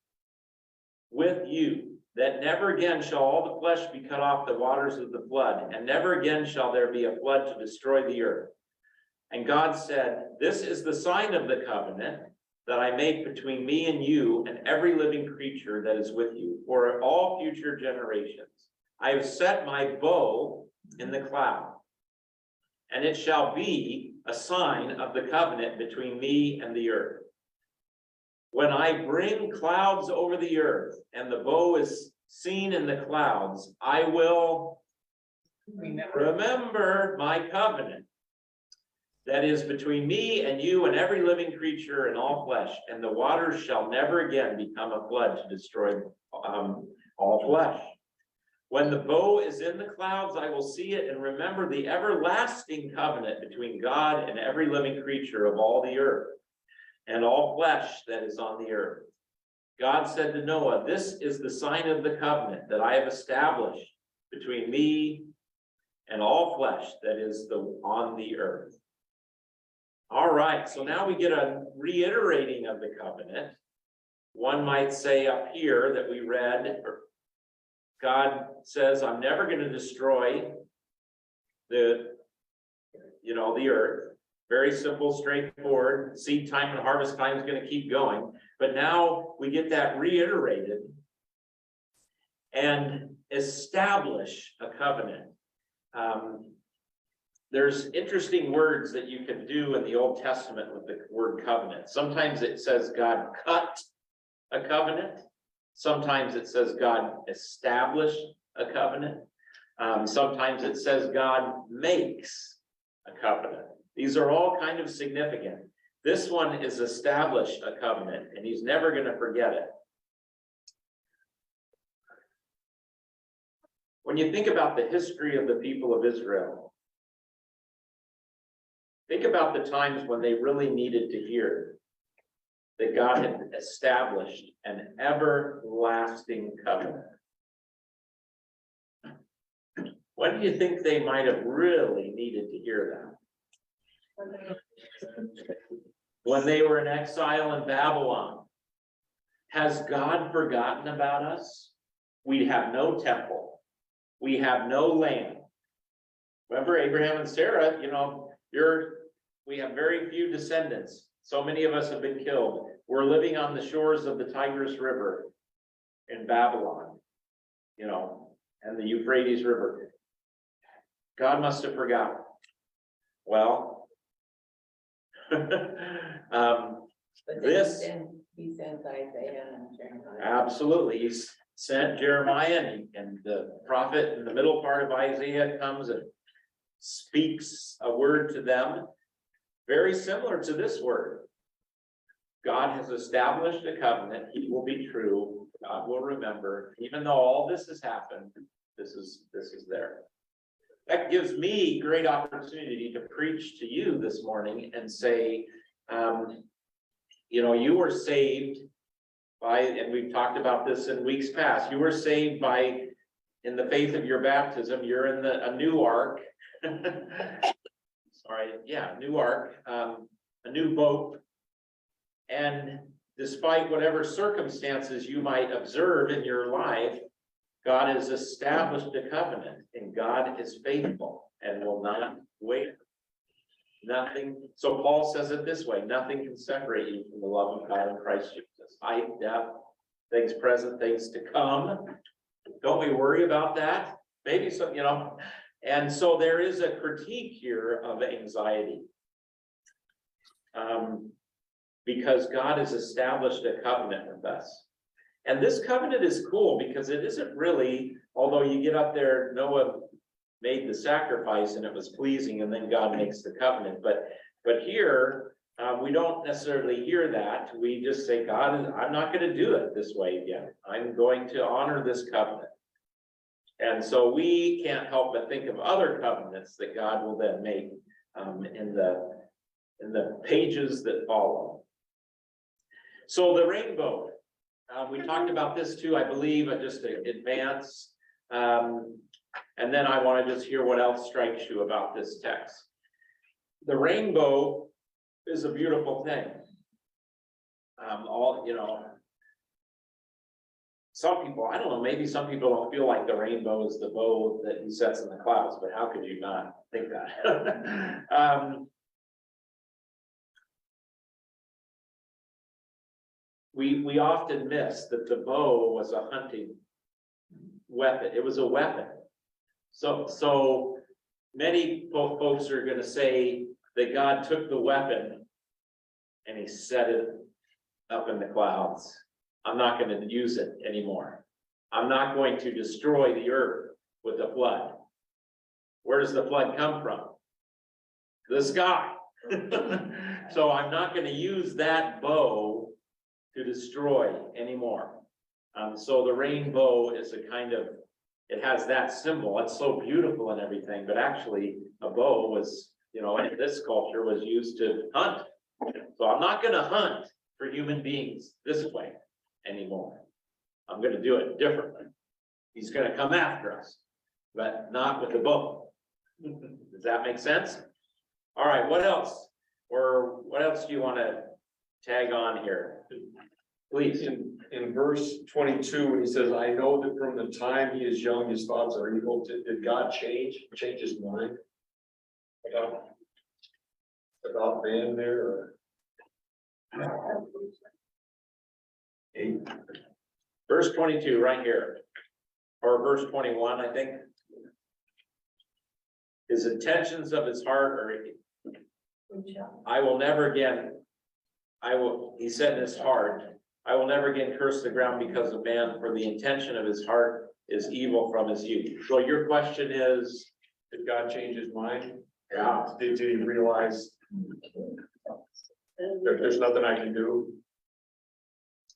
with you, that never again shall all the flesh be cut off the waters of the flood, and never again shall there be a flood to destroy the earth. And God said, this is the sign of the covenant that I make between me and you and every living creature that is with you for all future generations. I have set my bow in the cloud, and it shall be a sign of the covenant between me and the earth. When I bring clouds over the earth and the bow is seen in the clouds, I will remember my covenant that is between me and you and every living creature and all flesh, and the waters shall never again become a flood to destroy all flesh. When the bow is in the clouds, I will see it and remember the everlasting covenant between God and every living creature of all the earth and all flesh that is on the earth. God said to Noah, this is the sign of the covenant that I have established between me and all flesh that is on the earth. All right, so now we get a reiterating of the covenant. One might say up here that we read, God says, I'm never going to destroy the earth. Very simple, straightforward. Seed time and harvest time is going to keep going. But now we get that reiterated and establish a covenant. There's interesting words that you can do in the Old Testament with the word covenant. Sometimes it says God cut a covenant. Sometimes it says God established a covenant. Sometimes it says God makes a covenant. These are all kind of significant. This one is establish a covenant, and he's never going to forget it. When you think about the history of the people of Israel, think about the times when they really needed to hear that God had established an everlasting covenant. When do you think they might have really needed to hear that? When they were in exile in Babylon. Has God forgotten about us? We have no temple. We have no land. Remember Abraham and Sarah, we have very few descendants. So many of us have been killed. We're living on the shores of the Tigris River in Babylon, and the Euphrates River. God must have forgotten. Well, But This- then he sends Isaiah and Jeremiah. absolutely, he's sent Jeremiah and the prophet in the middle part of Isaiah comes and speaks a word to them, very similar to this word. God has established a covenant, he will be true, God will remember, even though all this has happened, this is there. That gives me great opportunity to preach to you this morning and say, you were saved by, and we've talked about this in weeks past, you were saved by, in the faith of your baptism, you're in a new ark. Sorry, yeah, new ark, a new boat. And despite whatever circumstances you might observe in your life, God has established a covenant and God is faithful and will not wait. Nothing, so Paul says it this way, nothing can separate you from the love of God in Christ Jesus. Height, depth, things present, things to come. Don't we worry about that? Maybe so, and so there is a critique here of anxiety. Because God has established a covenant with us. And this covenant is cool because it isn't really, although you get up there, Noah made the sacrifice and it was pleasing, and then God makes the covenant. But here, we don't necessarily hear that. We just say, God, I'm not going to do it this way again. I'm going to honor this covenant. And so we can't help but think of other covenants that God will then make in the pages that follow. So the rainbow, we talked about this too, I believe, just to advance. And then I want to just hear what else strikes you about this text. The rainbow is a beautiful thing. Some people, I don't know, maybe some people don't feel like the rainbow is the bow that he sets in the clouds, but how could you not think that? We often miss that the bow was a hunting weapon. It was a weapon. So many folks are going to say that God took the weapon and he set it up in the clouds. I'm not going to use it anymore. I'm not going to destroy the earth with a flood. Where does the flood come from? The sky. So I'm not going to use that bow to destroy anymore. So the rainbow is a kind of, it has that symbol. It's so beautiful and everything, but actually a bow was, in this culture was used to hunt. So I'm not going to hunt for human beings this way anymore. I'm going to do it differently. He's going to come after us, but not with a bow. Does that make sense? All right, what else? Or what else do you want to tag on here? Please. In verse 22, when he says, I know that from the time he is young, his thoughts are evil. Did God change his mind? About man there or? 8. Verse 22, right here. Or verse 21, I think. His intentions of his heart are, I will never again, he said in his heart, I will never again curse the ground because of man, for the intention of his heart is evil from his youth. So your question is, Did God change his mind? Yeah. Did he realize there's nothing I can do?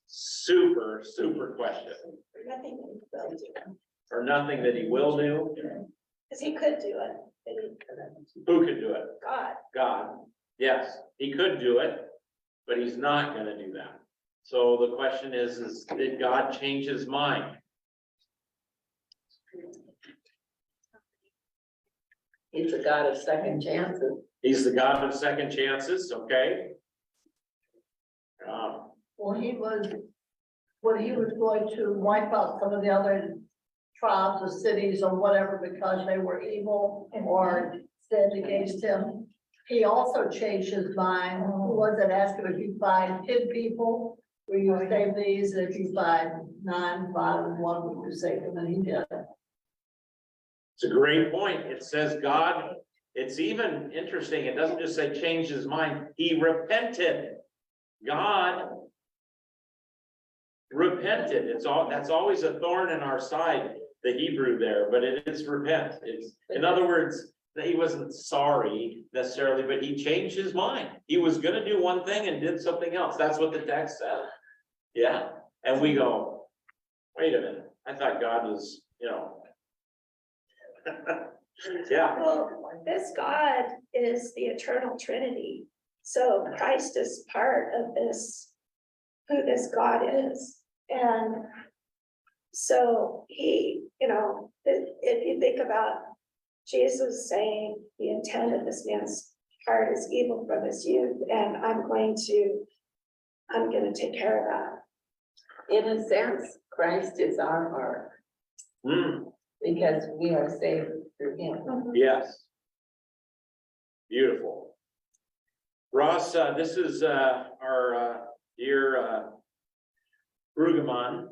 super question. Nothing that he will do, Or nothing that he will do. because he could do it, but Who could do it? God, God. Yes, he could do it, but he's not gonna do that. So the question is did God change his mind? He's a God of second chances. He's the God of second chances, okay? Well, when he was going to wipe out some of the other tribes or cities or whatever because they were evil or sinned against him, he also changed his mind. Who was it, asked him if you find 10 people, will you save these? And if you find 9, 5, and 1, will you save them? And he did. It's a great point. It says God, it's even interesting. It doesn't just say changed his mind. He repented. God repented. That's always a thorn in our side, the Hebrew there, but it is repent. It's, in other words, that he wasn't sorry necessarily, but he changed his mind. He was gonna do one thing and did something else. That's what the text says. Yeah, and we go, wait a minute, I thought God was, yeah, Well, this God is the eternal Trinity. So Christ is part of this, who this God is. And so he, if you think about Jesus saying the intent of this man's heart is evil from his youth, and I'm gonna take care of that. In a sense, Christ is our heart because we are saved through him. yes. Beautiful. Ross, this is our dear Brueggemann.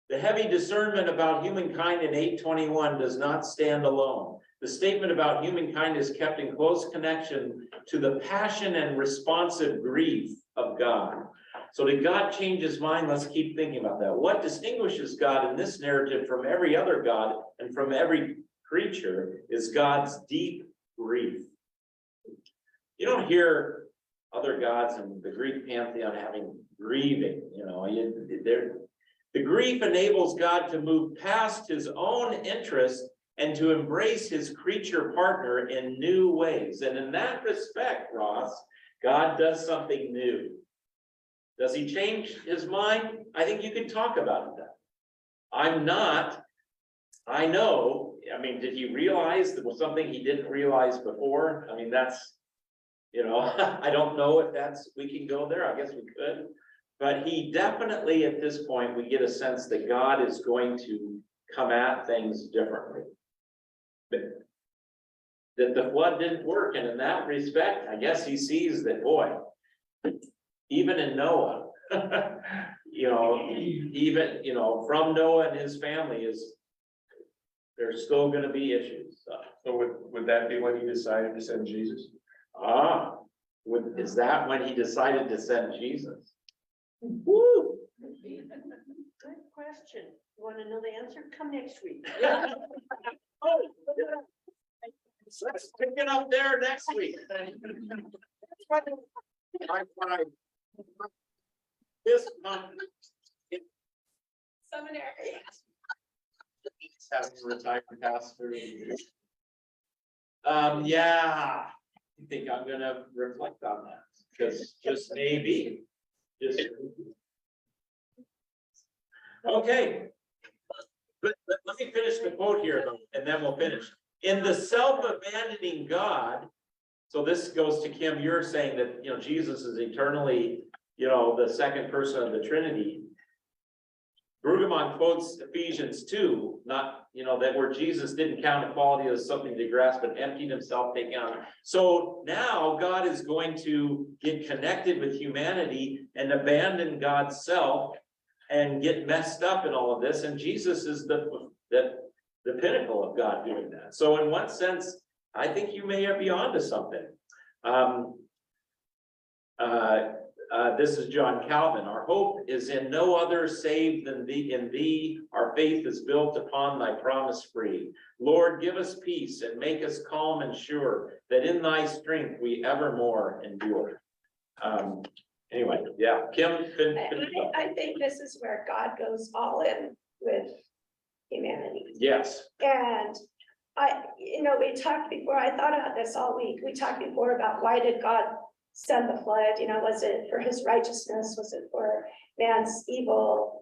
The heavy discernment about humankind in 821 does not stand alone. The statement about humankind is kept in close connection to the passion and responsive grief of God. So did God change his mind? Let's keep thinking about that. What distinguishes God in this narrative from every other God and from every creature is God's deep grief. You don't hear other gods in the Greek pantheon having grieving, the grief enables God to move past his own interest and to embrace his creature partner in new ways. And in that respect, Ross, God does something new. Does he change his mind? I think you could talk about that. Did he realize that was something he didn't realize before? That's, I don't know if we can go there. I guess we could. But he definitely, at this point, we get a sense that God is going to come at things differently. That the flood didn't work, and in that respect, I guess he sees that, boy, even in Noah, from Noah and his family there's still gonna be issues. So would that be when he decided to send Jesus? Is that when he decided to send Jesus? Woo! Good question. Want to know the answer? Come next week. Oh, let's pick it up there next week. This month. Seminary. Having retired pastor. Yeah, I think I'm gonna reflect on that, because just maybe, okay. But let me finish the quote here, though, and then we'll finish. In the self-abandoning God, so this goes to Kim, you're saying that, Jesus is eternally, the second person of the Trinity. Brueggemann quotes Ephesians 2, not, that where Jesus didn't count equality as something to grasp, but emptied himself, taking on. So now God is going to get connected with humanity and abandon God's self and get messed up in all of this. And Jesus is the pinnacle of God doing that. So in one sense, I think you may be onto something. This is John Calvin. Our hope is in no other save than thee. In thee, our faith is built upon thy promise free. Lord, give us peace and make us calm and sure that in thy strength we evermore endure. Anyway, yeah, Kim. I think this is where God goes all in with humanity. Yes. And we talked before, I thought about this all week. We talked before about why did God send the flood? Was it for his righteousness? Was it for man's evil?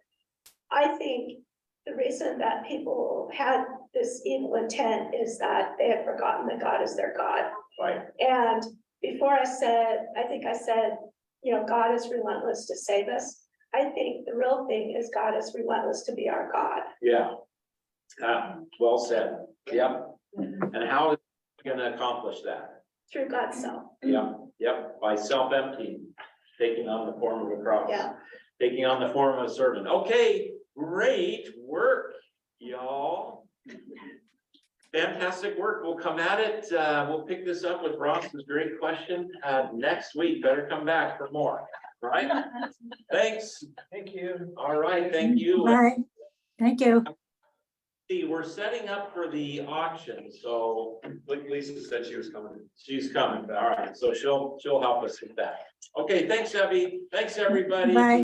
I think the reason that people had this evil intent is that they had forgotten that God is their God. Right. And before I said, God is relentless to save us. I think the real thing is God is relentless to be our God. Yeah. Well said. Yep. And how is he going to accomplish that? Through God's self. Yep, by self-emptying, taking on the form of a cross. Yeah. Taking on the form of a servant. Okay, great work, y'all. Fantastic work. We'll come at it. We'll pick this up with Ross's great question, next week. Better come back for more, right? Thanks. Thank you. All right, thank you. Bye. Thank you. See, we're setting up for the auction, so Lisa said she was coming. she's coming. All right, so she'll help us with that. Okay, thanks, Abby. Thanks, everybody. Bye.